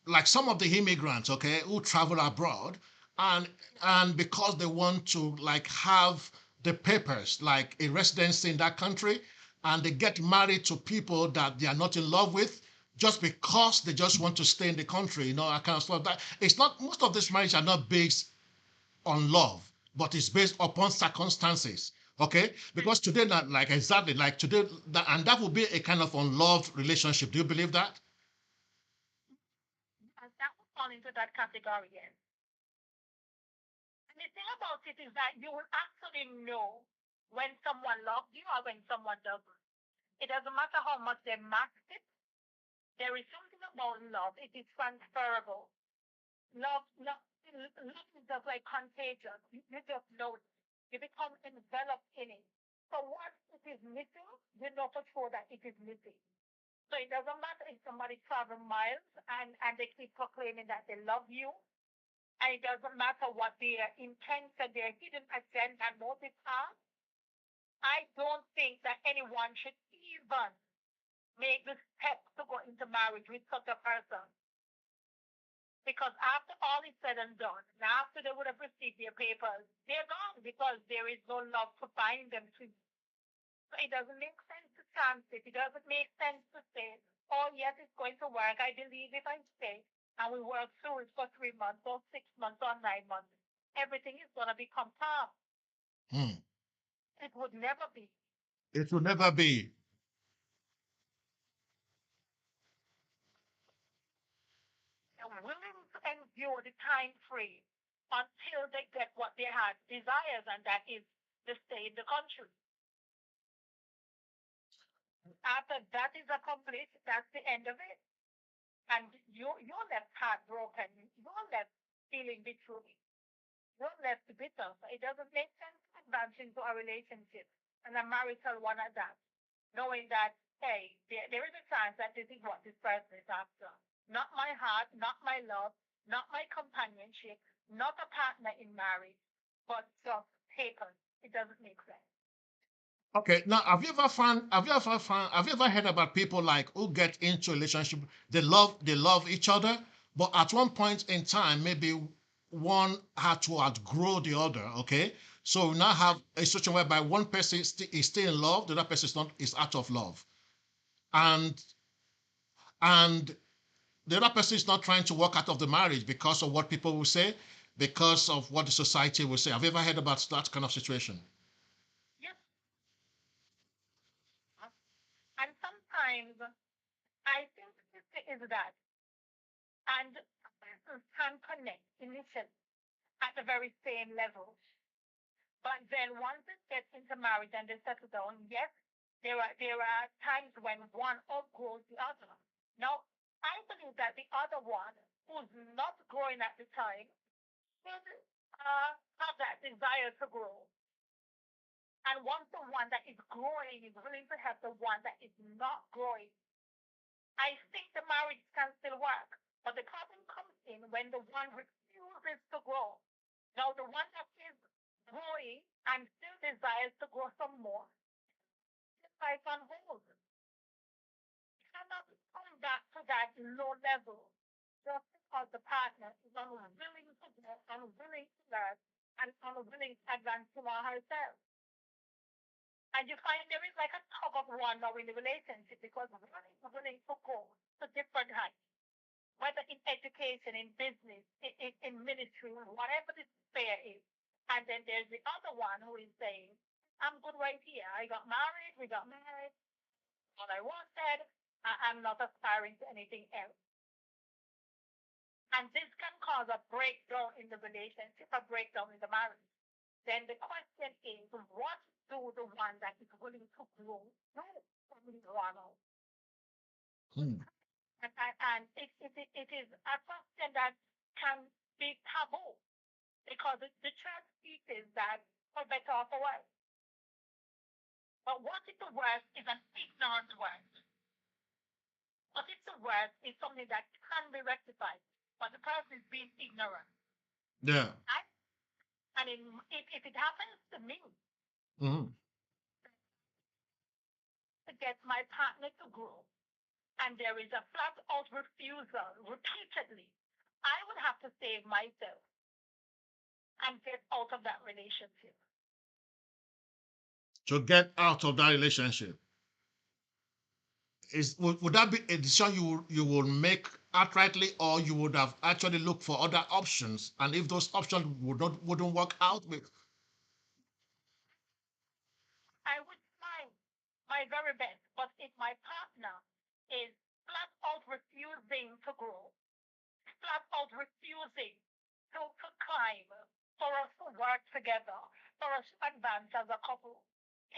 Speaker 2: like some of the immigrants, okay, who travel abroad and and because they want to like have the papers, like a residency in that country, and they get married to people that they are not in love with just because they just want to stay in the country, that kind of stuff. That it's not most of these marriages are not based on love, but it's based upon circumstances. Okay, because today, not like exactly like today, and that would be a kind of unloved relationship. Do you believe that?
Speaker 3: And that would fall into that category, yes. And the thing about it is that you will actually know when someone loves you or when someone doesn't. It doesn't matter how much they mask it. There is something about love. It is transferable. Love is just like contagious. You just know it. You become enveloped in it. So once it is missing, you know for sure that it is missing. So it doesn't matter if somebody travel miles and they keep proclaiming that they love you. And it doesn't matter what their intents and their hidden agenda and motives are. I don't think that anyone should even make the step to go into marriage with such a person. Because after all is said and done, and after they would have received their papers, they're gone because there is no love to bind them to. So it doesn't make sense to chance it. It doesn't make sense to say, oh, yes, it's going to work. I believe if I stay and we work through it for 3 months or 6 months or 9 months, everything is going to become calm.
Speaker 2: Hmm.
Speaker 3: It would never be.
Speaker 2: It will never be.
Speaker 3: They're willing to endure the time frame until they get what they had desires, and that is to stay in the country. After that is accomplished, that's the end of it. And you're left heartbroken. You're left feeling betrayed. You're left bitter. So it doesn't make sense to advance into a relationship and a marital one at that, knowing that, hey, there is a chance that this is what this person is after. Not my heart, not my love, not my companionship, not a partner in marriage, but just papers. It doesn't make sense.
Speaker 2: Okay, now have you ever heard about people like who get into a relationship, they love each other, but at one point in time, maybe one had to outgrow the other, okay? So we now have a situation whereby one person is still in love, the other person is out of love. And and the other person is not trying to walk out of the marriage because of what people will say, because of what the society will say. Have you ever heard about that kind of situation?
Speaker 3: Yes. And sometimes I think this is that. And persons can connect initially at the very same level. But then once it gets into marriage and they settle down, yes, there are times when one outgrows the other. Now, I believe that the other one who's not growing at the time should have that desire to grow. And once the one that is growing is willing to help the one that is not growing, I think the marriage can still work. But the problem comes in when the one refuses to grow. Now, the one that is growing and still desires to grow some more, is life on hold. to that low level just because the partner is unwilling to grow, unwilling to learn, and unwilling to advance him or herself. And you find there is like a tug of war now in the relationship because one is willing to go to different heights, whether in education, in business, in ministry, whatever the sphere is. And then there's the other one who is saying, I'm good right here. I got married, we got married, all I wanted. I'm not aspiring to anything else. And this can cause a breakdown in the relationship, a breakdown in the marriage. Then the question is, what do the one that is willing to grow do from Ronald?
Speaker 2: Hmm.
Speaker 3: And it is a question that can be taboo because the church teaches that for better or for worse. But what if the word is an ignorant word? What if the word is something that can be rectified, but the person is being ignorant?
Speaker 2: Yeah.
Speaker 3: Right? And if it happens to me
Speaker 2: Hmm.
Speaker 3: to get my partner to grow, and there is a flat out refusal repeatedly, I would have to save myself and get out of that relationship.
Speaker 2: To get out of that relationship, would that be a decision you will make outrightly, or you would have actually looked for other options? And if those options wouldn't work out with,
Speaker 3: I would try my very best, but if my partner is flat out refusing to grow, flat out refusing to climb, for us to work together, for us to advance as a couple,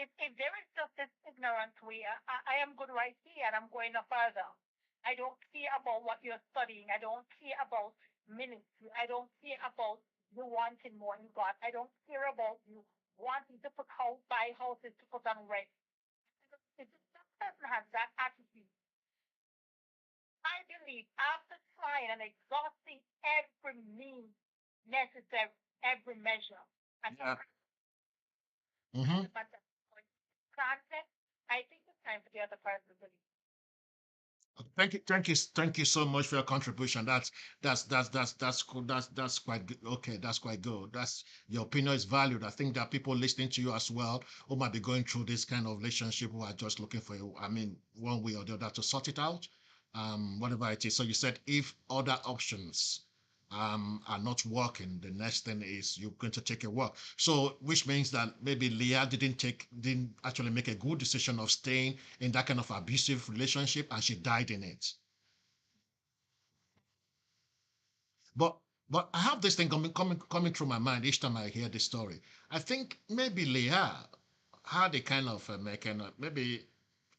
Speaker 3: if there is just this ignorance where I am good right here and I'm going no further. I don't care about what you're studying. I don't care about ministry. I don't care about you wanting more in God. I don't care about you wanting to buy houses to put on rent. If that person has that attitude, I believe after trying and exhausting every means necessary, every measure, and
Speaker 2: yeah. Hmm.
Speaker 3: but the concept, I think it's time for the other person to leave.
Speaker 2: Thank you so much for your contribution. That's cool. That's quite good. Okay, that's quite good. That's your opinion is valued. I think there are people listening to you as well who might be going through this kind of relationship who are just looking for you. I mean, one way or the other to sort it out, whatever it is. So you said if other options are not working, the next thing is you're going to take a walk. So which means that maybe Leah didn't actually make a good decision of staying in that kind of abusive relationship, and she died in it. But I have this thing coming through my mind each time I hear this story. I think maybe Leah had a kind of maybe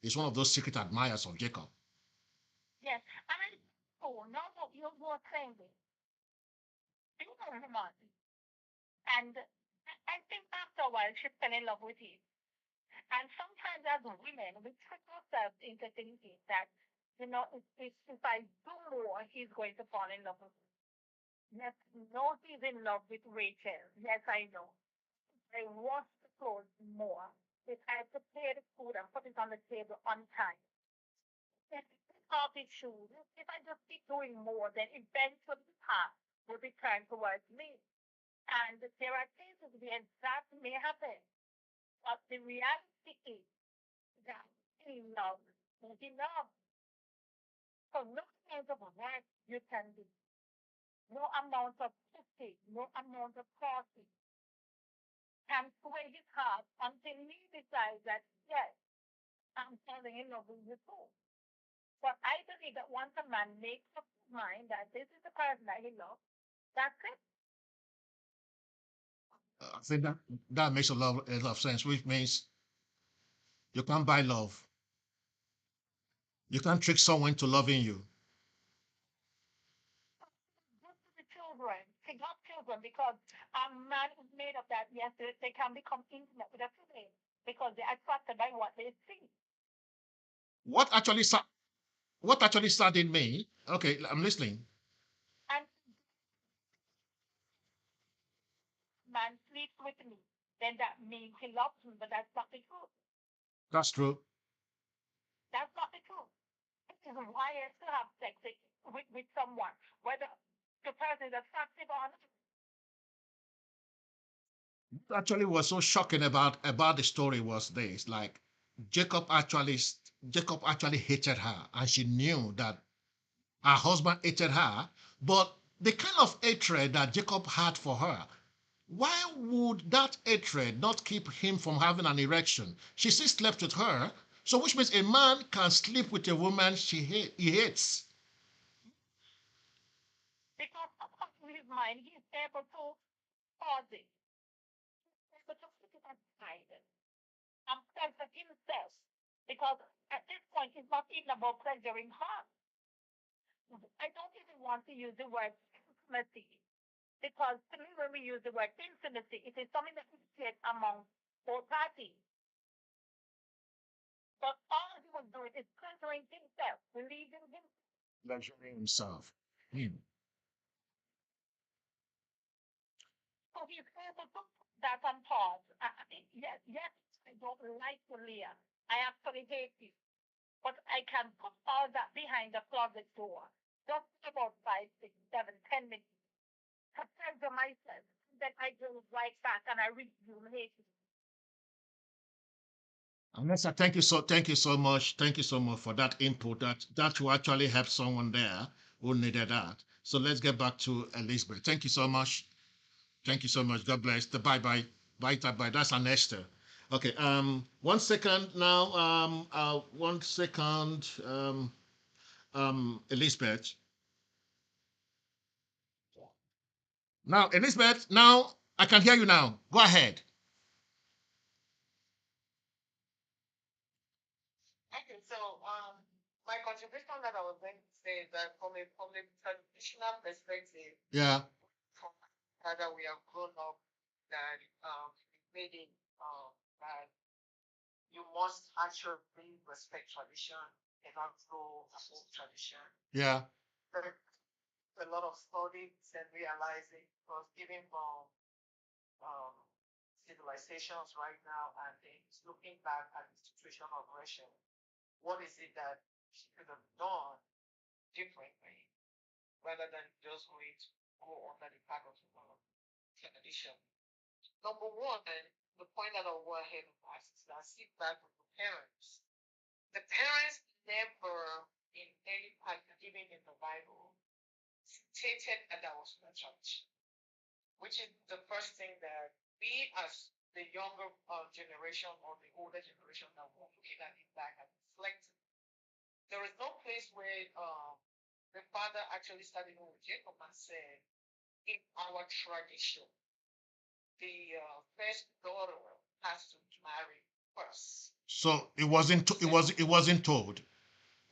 Speaker 2: is one of those secret admirers of Jacob.
Speaker 3: Yes, and I, oh, no, no, you're saying this. You know him, and I think after a while she fell in love with him. And sometimes as women, we trick ourselves into thinking that, if I do more, he's going to fall in love with me. Yes, no, he's in love with Rachel. Yes, I know. I wash the clothes more. If I prepare the food and put it on the table on time. If I pick off his shoes, if I just keep doing more, then eventually the path will be turned towards me. And there are cases where that may happen. But the reality is that he loves who he loves. So no amount of work you can do, no amount of pushing, no amount of forcing can sway his heart until he decides that, yes, I'm falling in love with you too. But I believe that once a man makes up his mind that this is the person that he loves, that's it.
Speaker 2: I think that makes a lot of sense, which means you can't buy love. You can't trick someone to loving you.
Speaker 3: Just to the children, to not children, because a man is made of that. Yes, they can become intimate with a female because they're attracted by what they see.
Speaker 2: What actually what actually saddened me? Okay, I'm listening.
Speaker 3: And man sleeps with me, then that means he loves me, but that's not the truth.
Speaker 2: That's true.
Speaker 3: That's not the truth. is wired to have sex with someone, whether the person is attractive or not.
Speaker 2: Actually was so shocking about the story was this, like Jacob actually Jacob actually hated her, and she knew that her husband hated her, but the kind of hatred that Jacob had for her, why would that hatred not keep him from having an erection? She still slept with her, so which means a man can sleep with a woman he hates.
Speaker 3: Because in his mind, he is able to pause it, able to put it aside and pleasure himself. Because at this point, it's not even about pleasuring her. I don't even want to use the word intimacy. Because to me, when we use the word intimacy, it is something that is shared among both parties. But all he was doing is pleasuring himself, relieving himself.
Speaker 2: Pleasuring himself. Hmm.
Speaker 3: So he's able to put that on pause. Yes, yes, I don't like you, Leah. I actually hate you. But I can put all that behind the closet door. Just about 5, 6, 7, 10 minutes to pleasure myself. Then I go right back and I resume hating.
Speaker 2: Vanessa, thank you so much. Thank you so much for that input. That will actually help someone there who needed that. So let's get back to Elizabeth. Thank you so much. Thank you so much. God bless. The bye bye. Bye bye. That's an Esther. Okay. 1 second now. 1 second. Elizabeth. Now, Elizabeth. Now I can hear you. Now, go ahead.
Speaker 6: Okay, so my contribution that I was going to say is that from a traditional perspective,
Speaker 2: Yeah.
Speaker 6: from that we have grown up that made it that you must actually respect tradition and not go above tradition.
Speaker 2: Yeah.
Speaker 6: There's a lot of studies and realizing because even from um, civilizations right now and things looking back at the situation of Russia, what is it that she could have done differently rather than just going to go under the path of tradition. Number one, the point that I'll go ahead and ask is that sit back with the parents. The parents never, in any part, even in the Bible, stated that there was no tradition, which is the first thing that we, as the younger generation or the older generation, that we're looking at it back and reflecting. There is no place where the father actually started with Jacob and said, in our tradition, the first daughter has to marry first.
Speaker 2: So it wasn't told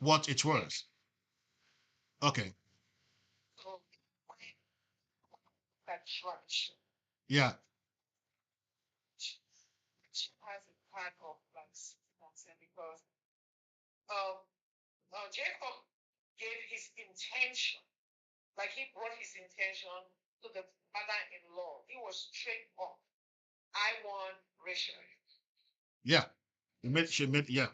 Speaker 2: what it was. Okay.
Speaker 6: So that tradition,
Speaker 2: Yeah.
Speaker 6: which has a part of like consent because um, Jacob gave his intention, like he brought his intention to the father-in-law. He was straight up. I want Rachel.
Speaker 2: Yeah. She made. Yeah.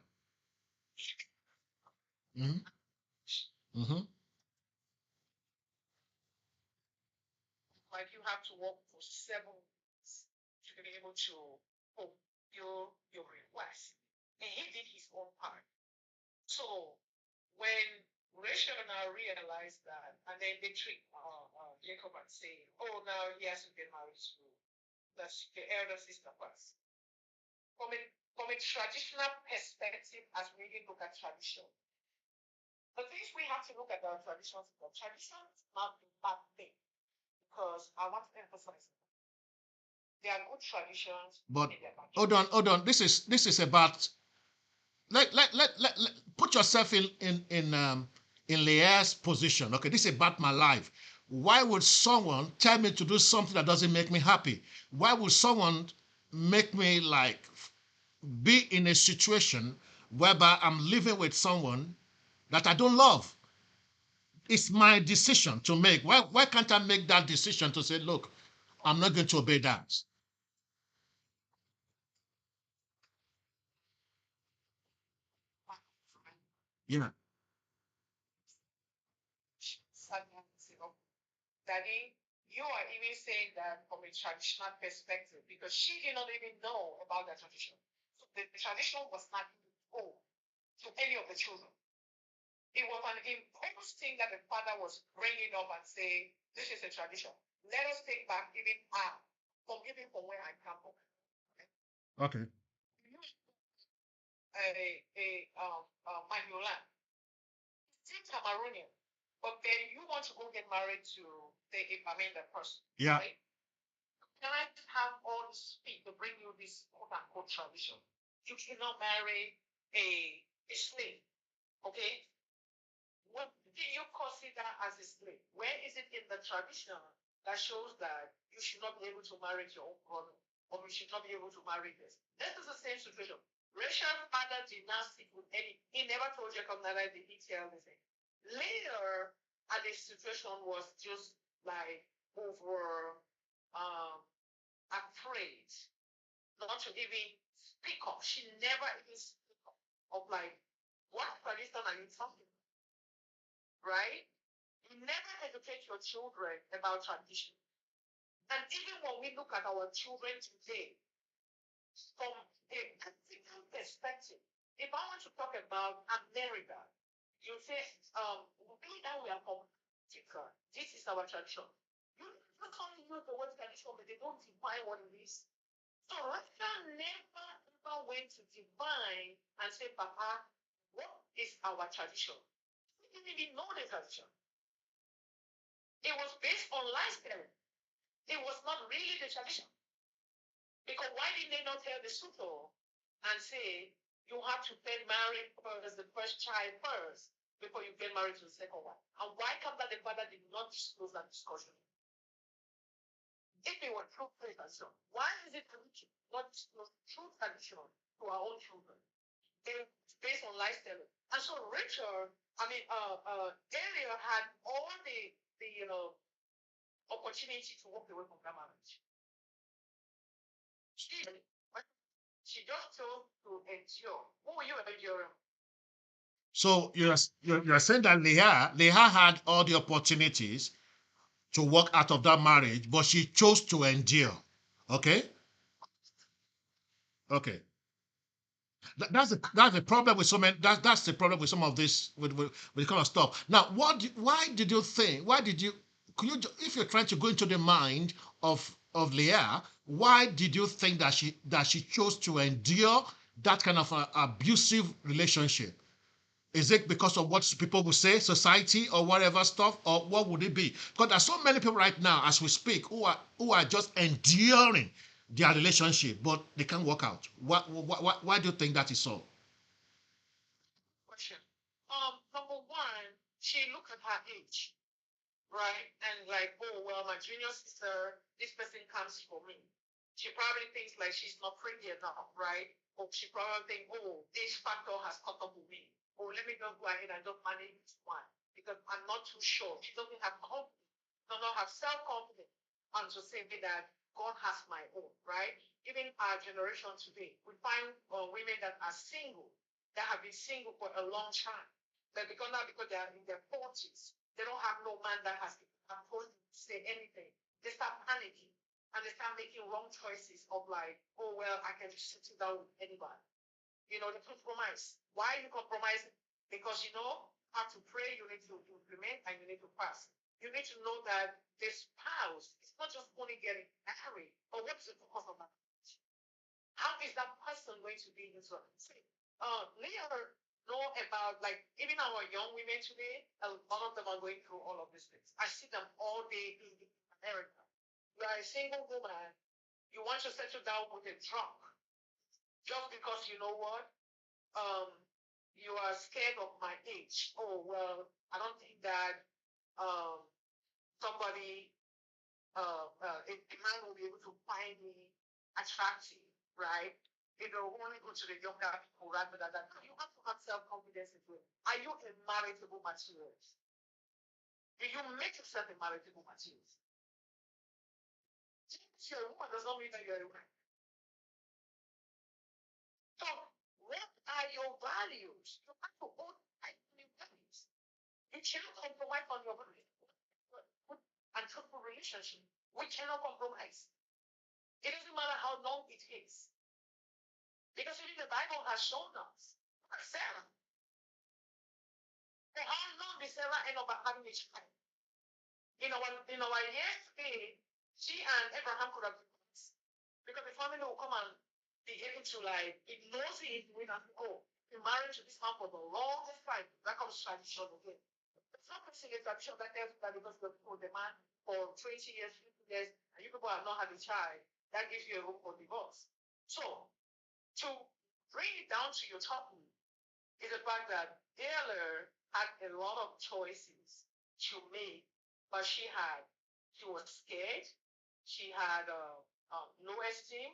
Speaker 2: Mm-hmm. Mm-hmm.
Speaker 6: Like you have to work for 7 weeks to be able to fulfill your request. And he did his own part. So when Rachel now realized that, and then they trick Jacob and say, "Oh, now he has to get married to the elder sister first." From a from a traditional perspective, as we really look at tradition, the things we have to look at our traditions, the traditions not a bad thing because I want to emphasize they are good traditions
Speaker 2: But
Speaker 6: and they're bad
Speaker 2: hold on. This is about let put yourself in Leah's position. Okay, this is about my life. Why would someone tell me to do something that doesn't make me happy? Why would someone make me like be in a situation whereby I'm living with someone that I don't love? It's my decision to make. Why can't I make that decision to say, look, I'm not going to obey that? Yeah.
Speaker 6: Daddy, you are even saying that from a traditional perspective because she did not even know about the tradition. So the tradition was not even told to any of the children. It was an imposed thing that the father was bringing up and saying, this is a tradition. Let us take back even from where I come from.
Speaker 2: Okay.
Speaker 6: Manuela, it's Cameroonian, but then you want to go get married to the Ipamenda person,
Speaker 2: Yeah.
Speaker 6: right? Can I have all this speed to bring you this quote unquote tradition? You cannot marry a slave, okay? What do you consider as a slave? Where is it in the tradition that shows that you should not be able to marry your own brother or you should not be able to marry this? This is the same situation. Rachel's father did not speak with any, he never told Jacob neither did he tell anything. Later, the situation was just like over afraid not to even speak up. She never even speak up of like, what tradition are you talking about? Right? You never educate your children about tradition. And even when we look at our children today, from a practical perspective, if I want to talk about America, you say, we that we are from Africa, this is our tradition. You not only use the word tradition, but they don't define what it is. So Russia never ever went to define and say, Papa, what is our tradition? We didn't even know the tradition. It was based on lifestyle. It was not really the tradition. Because why did they not tell the Suto and say you have to get married first, the first child first, before you get married to the second one? And why come that the father did not disclose that discussion? If it were true tradition, why is it not disclose true tradition to our own children? It's based on lifestyle. And so Richard, Ariel had all the opportunity to walk away from that marriage. She just chose to endure. Who were you enduring?
Speaker 2: So you're saying that Leah had all the opportunities to walk out of that marriage, but she chose to endure. Okay? Okay. That's the problem with so many. That's the problem with some of this with kind of stuff. Now, why did you think? Why did you? Could you, if you're trying to go into the mind of Leah, why did you think that she chose to endure that kind of abusive relationship? Is it because of what people will say, society, or whatever stuff, or what would it be? Because there's so many people right now, as we speak, who are just enduring their relationship, but they can't work out. Why do you think that is so?
Speaker 6: Question. Number one, she looked at her age, right? And like, oh well, my junior sister, this person comes for me. She probably thinks like she's not pretty enough, right? Or she probably think, oh, this factor has caught up with me. Oh, let me just go ahead and just manage this one because I'm not too sure. She doesn't have confidence, does not have self-confidence, and to say that God has my own, right? Even our generation today, we find women that are single, that have been single for a long time. But because they are in their 40s, they don't have no man that has approached to say anything. They start panicking and they start making wrong choices of like, oh well, I can just sit down with anybody. The compromise. Why are you compromising? Because how to pray, you need to implement and you need to fast. You need to know that the spouse is not just only getting married, but what is the purpose of marriage? How is that person going to be in this relationship? Leah know about like even our young women today, a lot of them are going through all of these things. I see them all day in America. You are a single woman, you want to settle down with a drunk just because you know what? You are scared of my age. Oh well, I don't think that somebody a man will be able to find me attractive, right? Only go to the younger people rather than that. You have to have self-confidence into it. Are you a marriageable material? Do you make yourself a marriageable material? You're a woman does not mean that you're a woman. So, what are your values? You have to own your values. You cannot compromise on your values. and truthful relationship, we cannot compromise. It doesn't matter how long it takes. Because even the Bible has shown us, look at Sarah. For how long did Sarah end up having a child? In our years today, she and Abraham could have been friends. Because the family will come and be able to like, it knows it with and oh, been married to this man for the longest time. That comes tradition again. It's not pressing a tradition that tells you that because you've been with the man for 20 years, 50 years, and you people have not had a child, that gives you a room for divorce. So, to bring it down to your topic is the fact that Taylor had a lot of choices to make, but she was scared. She had no esteem,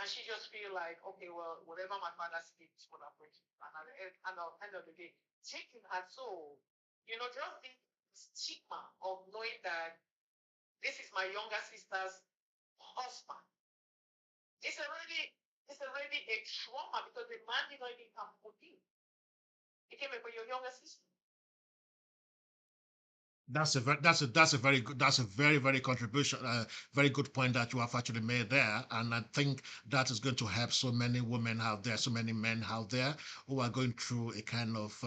Speaker 6: and she just feel like, okay, well, whatever my father said is what I'm going to do. And at the end of the day, taking her soul, just the stigma of knowing that this is my younger sister's husband. It's already a trauma because the man did not even come for you. He came for your younger sister.
Speaker 2: That's a very very contribution, very good point that you have actually made there, and I think that is going to help so many women out there, so many men out there who are going through a kind of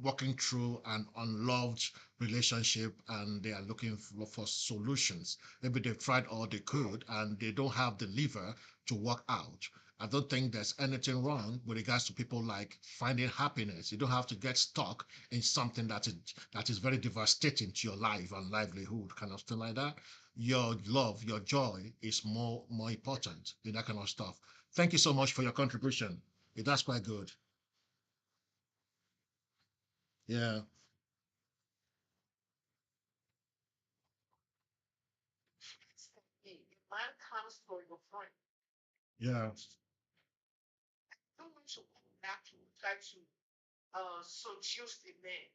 Speaker 2: walking through an unloved relationship, and they are looking for solutions. Maybe they've tried all they could and they don't have the lever to work out. I don't think there's anything wrong with regards to people like finding happiness. You don't have to get stuck in something that is very devastating to your life and livelihood, kind of thing like that. Your love, your joy is more important in that kind of stuff. Thank you so much for your contribution. That's quite good. Yeah,
Speaker 6: A man comes for your friend.
Speaker 2: yeah.
Speaker 6: Don't want to come back to try to seduce the man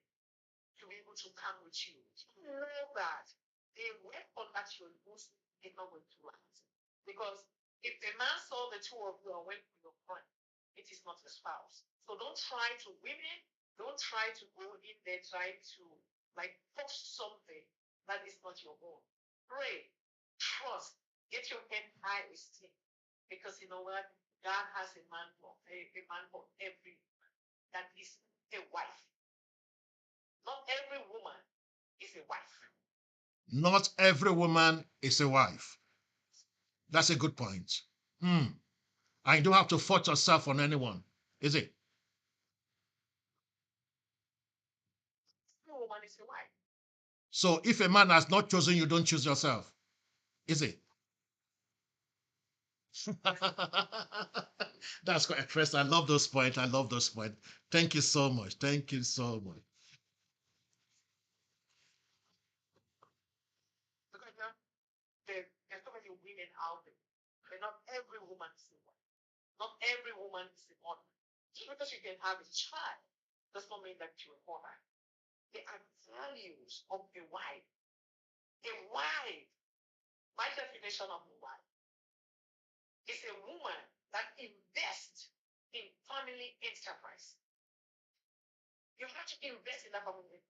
Speaker 6: to be able to come with you. You know that the weapon that you're using is not going to last. Because if the man saw the two of you and went with your friend, it is not your spouse. So don't try to women, don't try to go in there trying to like push something that is not your own. Pray, trust, get your head high esteem. Because you know what? God has a man for every that is a wife. Not every woman is a wife.
Speaker 2: Not every woman is a wife. That's a good point. Hmm. And you don't have to force yourself on anyone, is it?
Speaker 6: Every woman is a wife.
Speaker 2: So if a man has not chosen you, don't choose yourself, is it? That's quite interesting. I love those points. I love those points. Thank you so much. Thank you so much.
Speaker 6: Because there's so many women out there. But not every woman is a wife. Not every woman is a mother. Just because you can have a child does not mean that you're a mother. There are values of a wife. A wife, my definition of a wife, is a woman that invests in family enterprise. You have to invest in that family.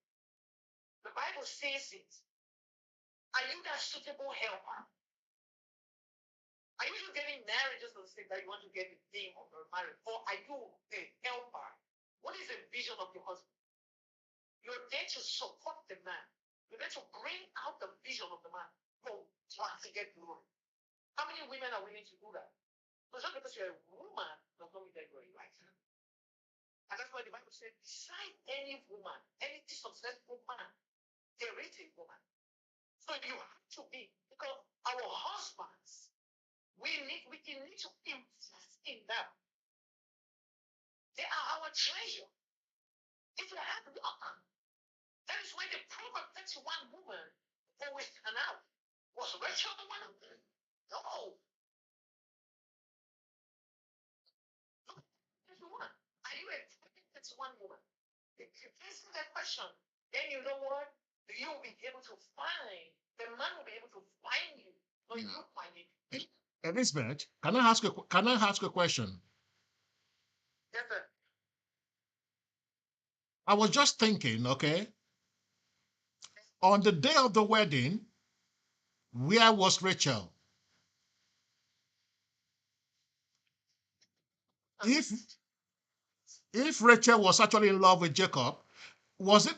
Speaker 6: The Bible says it. Are you that suitable helper? Are you just getting married just for the sake that you want to get the name of your marriage? Or are you a helper? What is the vision of your husband? You're there to support the man. You're there to bring out the vision of the man. No, trying to get glory. How many women are willing to do that? So just because you're a woman does not mean that you're a wife. And that's why the Bible says, beside any woman, any successful man, there is a woman. So you have to be, because our husbands, we need to invest in them. They are our treasure. It's a hard work. That is why the Proverbs 31 woman always stand out. Was Rachel the one of them? No. No. There's one. Are you a 31 woman? If you answer that question, then you know what? You'll be able to find, the man will be able to find you. No, you find it.
Speaker 2: Elizabeth, can I ask a question?
Speaker 6: Yes, sir.
Speaker 2: I was just thinking, okay, On the day of the wedding, where was Rachel? If Rachel was actually in love with Jacob, was it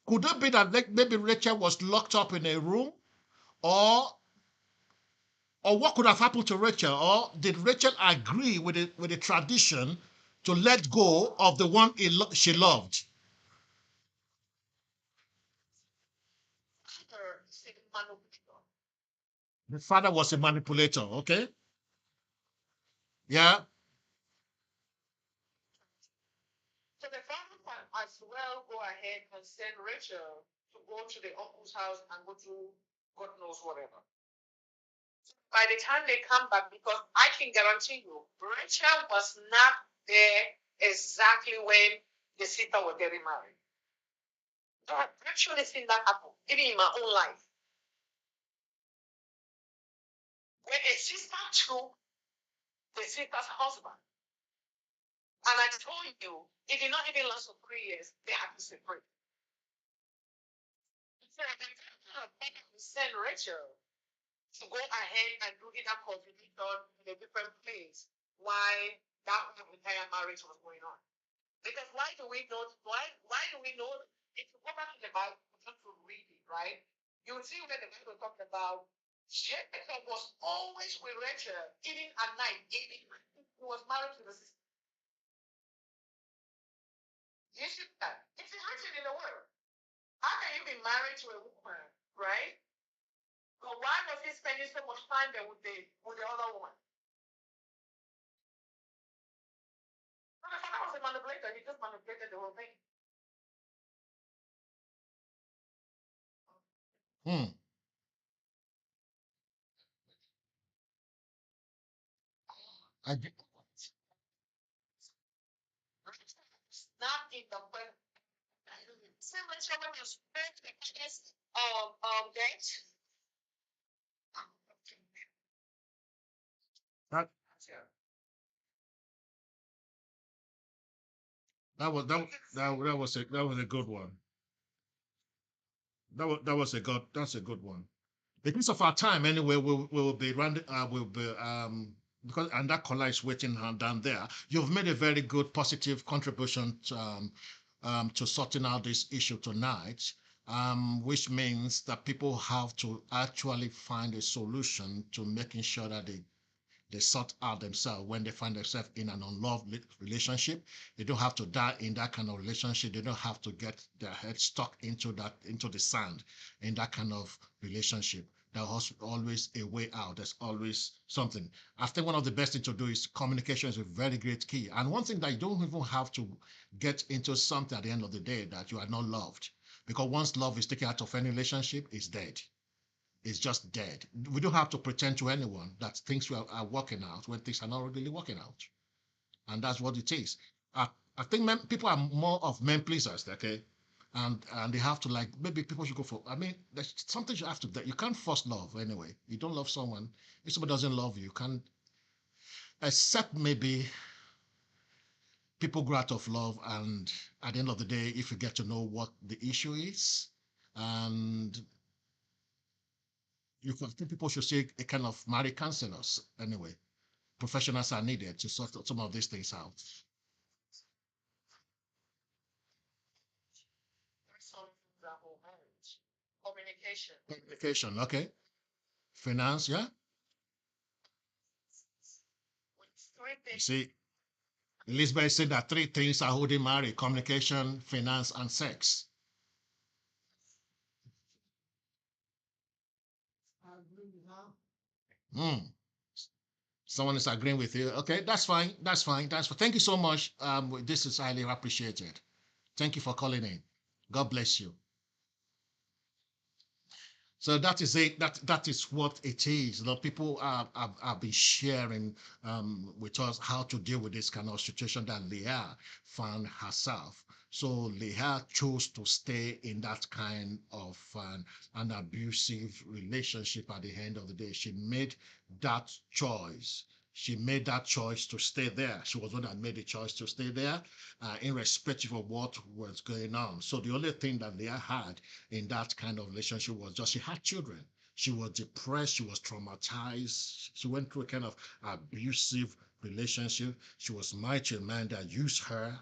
Speaker 2: could it be that maybe Rachel was locked up in a room, or what could have happened to Rachel? Or did Rachel agree with the tradition to let go of the one she loved? The father was a manipulator, okay? Yeah.
Speaker 6: So the father can as well go ahead and send Rachel to go to the uncle's house and go to God knows whatever. By the time they come back, because I can guarantee you, Rachel was not there exactly when the sister were getting married. I've actually seen that happen, even in my own life. When a sister took the sister's husband, and I told you, it did not even last for 3 years, they had to separate. So the send Rachel to go ahead and do either coordination in a different place while that entire marriage was going on. Because why do we know? Why do we know? If you go back to the Bible, just to read it, right? You will see where the Bible talked about Jacob was always with Rachel, even at night. He was married to the sister. You see that? It's written in the word. How can you be married to a woman, right? But why was he spending so much time there with the other woman? So the father was a manipulator. He just manipulated the whole thing.
Speaker 2: Hmm. I,
Speaker 6: Not in the way. See, when you spend the biggest debt,
Speaker 2: that that was a good one. That's a good one. Because of our time, anyway, we'll be we'll be because and that caller is waiting down there. You've made a very good positive contribution to sorting out this issue tonight, which means that people have to actually find a solution to making sure that they sort out themselves when they find themselves in an unloved relationship. They don't have to die in that kind of relationship. They don't have to get their head stuck into the sand in that kind of relationship. There's always a way out. There's always something. I think one of the best things to do is communication is a very great key. And one thing that you don't even have to get into something at the end of the day that you are not loved. Because once love is taken out of any relationship, it's dead. Is just dead. We don't have to pretend to anyone that things are working out when things are not really working out. And that's what it is. I think people are more of men pleasers, okay? And they have to, like, maybe people should go for, I mean, there's something you have to, that you can't force love anyway. You don't love someone. If somebody doesn't love you, you can't, except maybe people grow out of love. And at the end of the day, if you get to know what the issue is, and I think people should see a kind of marriage counselors anyway. Professionals are needed to sort some of these things out.
Speaker 6: some example marriage, communication.
Speaker 2: Communication, okay. Finance, yeah.
Speaker 6: With three
Speaker 2: You
Speaker 6: things.
Speaker 2: see, Elizabeth said that three things are holding marriage: communication, finance, and sex. Hmm. Someone is agreeing with you. Okay, that's fine. That's fine. That's fine. Thank you so much. This is highly appreciated. Thank you for calling in. God bless you. So that is it. That is what it is. People have been sharing with us how to deal with this kind of situation that Leah found herself. So Leah chose to stay in that kind of an abusive relationship. At the end of the day, she made that choice. she made that choice to stay there. She was one that made the choice to stay there, irrespective of what was going on. So the only thing that Leah had in that kind of relationship was just she had children. She was depressed. She was traumatized. She went through a kind of abusive relationship. She was married to a man that used her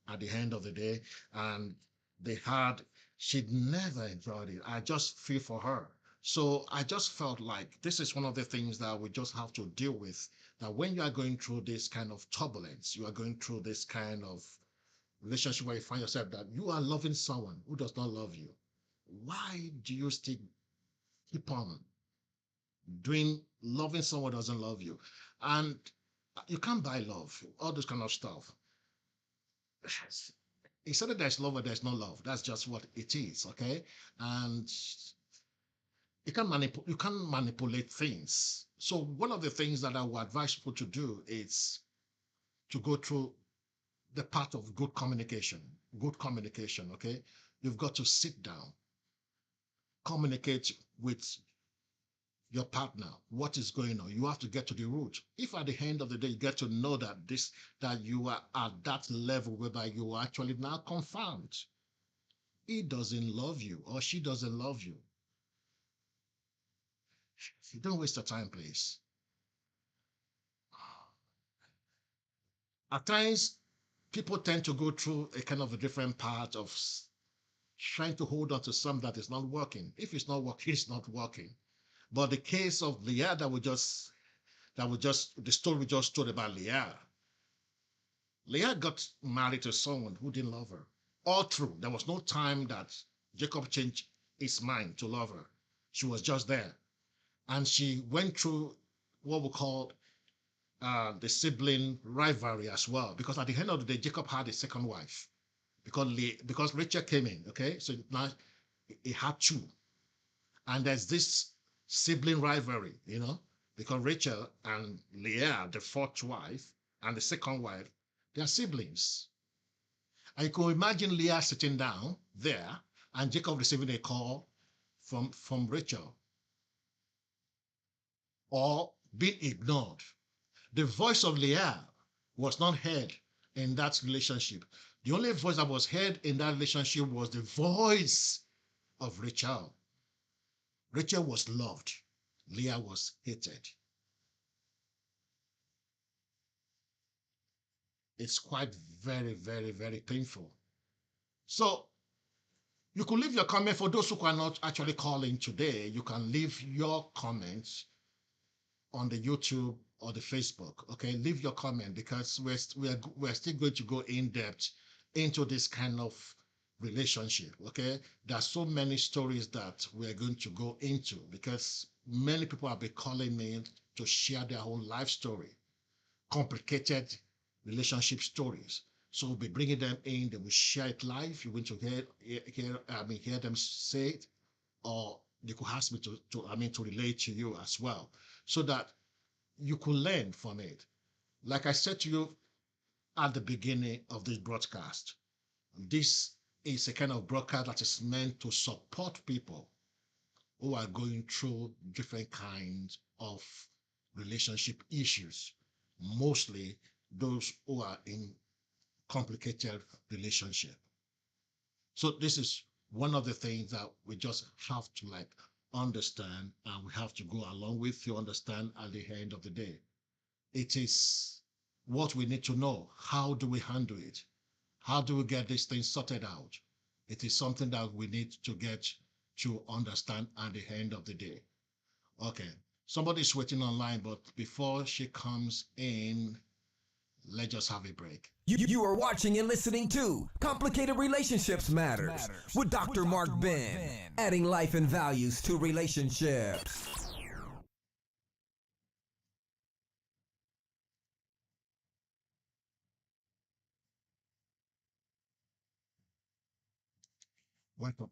Speaker 2: at the end of the day, and they had. She'd never enjoyed it. I just feel for her. So I just felt like this is one of the things that we just have to deal with. That when you are going through this kind of turbulence, you are going through this kind of relationship where you find yourself that you are loving someone who does not love you. Why do you still keep on doing loving someone who doesn't love you? And you can't buy love, all this kind of stuff. He said that there's love or there's no love. That's just what it is, okay? And you can't manipulate things. So one of the things that I would advise people to do is to go through the path of good communication. Good communication, okay? You've got to sit down, communicate with your partner, what is going on. You have to get to the root. If at the end of the day you get to know that you are at that level whereby you are actually now confirmed, he doesn't love you or she doesn't love you. Don't waste your time, please. At times, people tend to go through a kind of a different part of trying to hold on to something that is not working. If it's not working, it's not working. But the case of Leah the story we just told about Leah. Leah got married to someone who didn't love her. All through, there was no time that Jacob changed his mind to love her. She was just there. And she went through what we call the sibling rivalry as well. Because at the end of the day, Jacob had a second wife. Because Rachel came in, okay? So now he had two. And there's this sibling rivalry, because Rachel and Leah, the fourth wife, and the second wife, they are siblings. And you can imagine Leah sitting down there and Jacob receiving a call from Rachel or being ignored. The voice of Leah was not heard in that relationship. The only voice that was heard in that relationship was the voice of Rachel. Rachel was loved. Leah was hated. It's quite very, very, very painful. So you could leave your comment. For those who cannot actually call in today, you can leave your comments on the YouTube or the Facebook. Okay, leave your comment because we're still going to go in depth into this kind of relationship. Okay, there are so many stories that we're going to go into because many people have been calling me to share their own life story, complicated relationship stories. So we'll be bringing them in. They will share it live. You're going to hear them say it, or you could ask me to relate to you as well, so that you could learn from it. Like I said to you at the beginning of this broadcast, this is a kind of broadcast that is meant to support people who are going through different kinds of relationship issues, mostly those who are in complicated relationship. So this is one of the things that we just have to understand, and we have to go along with to understand at the end of the day. It is what we need to know. How do we handle it? How do we get this thing sorted out? It is something that we need to get to understand at the end of the day. Okay, somebody's waiting online, but before she comes in, let's just have a break.
Speaker 7: You are watching and listening to Complicated Relationships Matters with Dr. Mark Ben, adding life and values to relationships.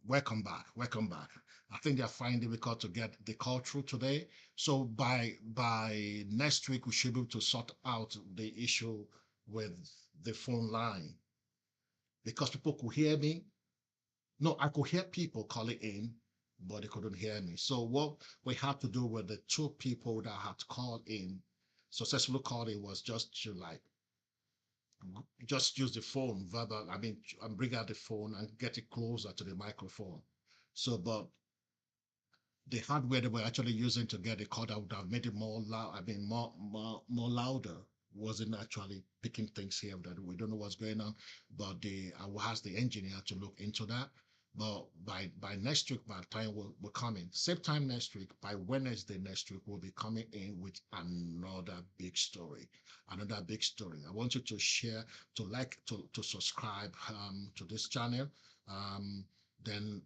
Speaker 2: Welcome back. Welcome back. I think they're finding it difficult to get the call through today. So by next week, we should be able to sort out the issue with the phone line because people could hear me. No, I could hear people calling in, but they couldn't hear me. So what we had to do with the two people that had called in successful calling was just to like just use the phone verbal. I mean, and bring out the phone and get it closer to the microphone. So, but the hardware they were actually using to get the call that would have made it more loud, I mean, more louder, wasn't actually picking things here that we don't know what's going on. But I will ask the engineer to look into that. But by next week, by the time we're coming, same time next week, by Wednesday next week, we'll be coming in with another big story. Another big story. I want you to share, to like, to subscribe to this channel. Then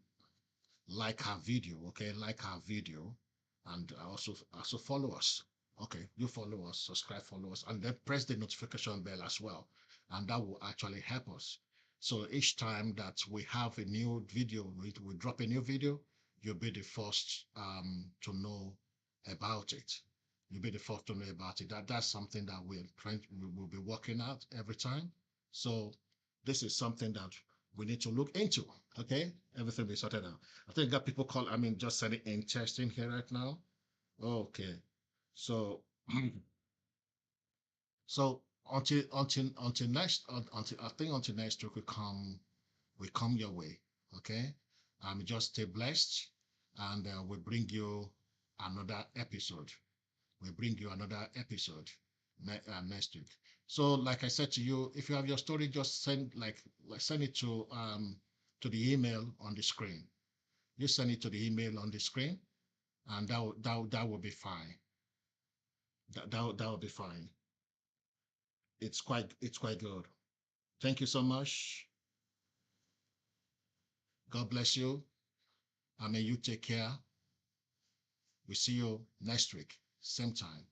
Speaker 2: like our video, okay? Like our video, and also follow us. Okay, you follow us, subscribe, follow us, and then press the notification bell as well, and that will actually help us. So each time that we have a new video, we drop a new video, you'll be the first to know about it. You'll be the first to know about it. That's something that we will be working out every time. So this is something that we need to look into. Okay, everything will be sorted out. I think got people call. I mean, just sending in testing here right now. Okay, so so until next until I think until next week we come your way. Okay, just stay blessed, and we bring you another episode. We bring you another episode next week. So, like I said to you, if you have your story, just send it to the email on the screen. You send it to the email on the screen, and that will be fine. That will be fine. It's quite good. Thank you so much. God bless you. And may you take care. We see you next week, same time.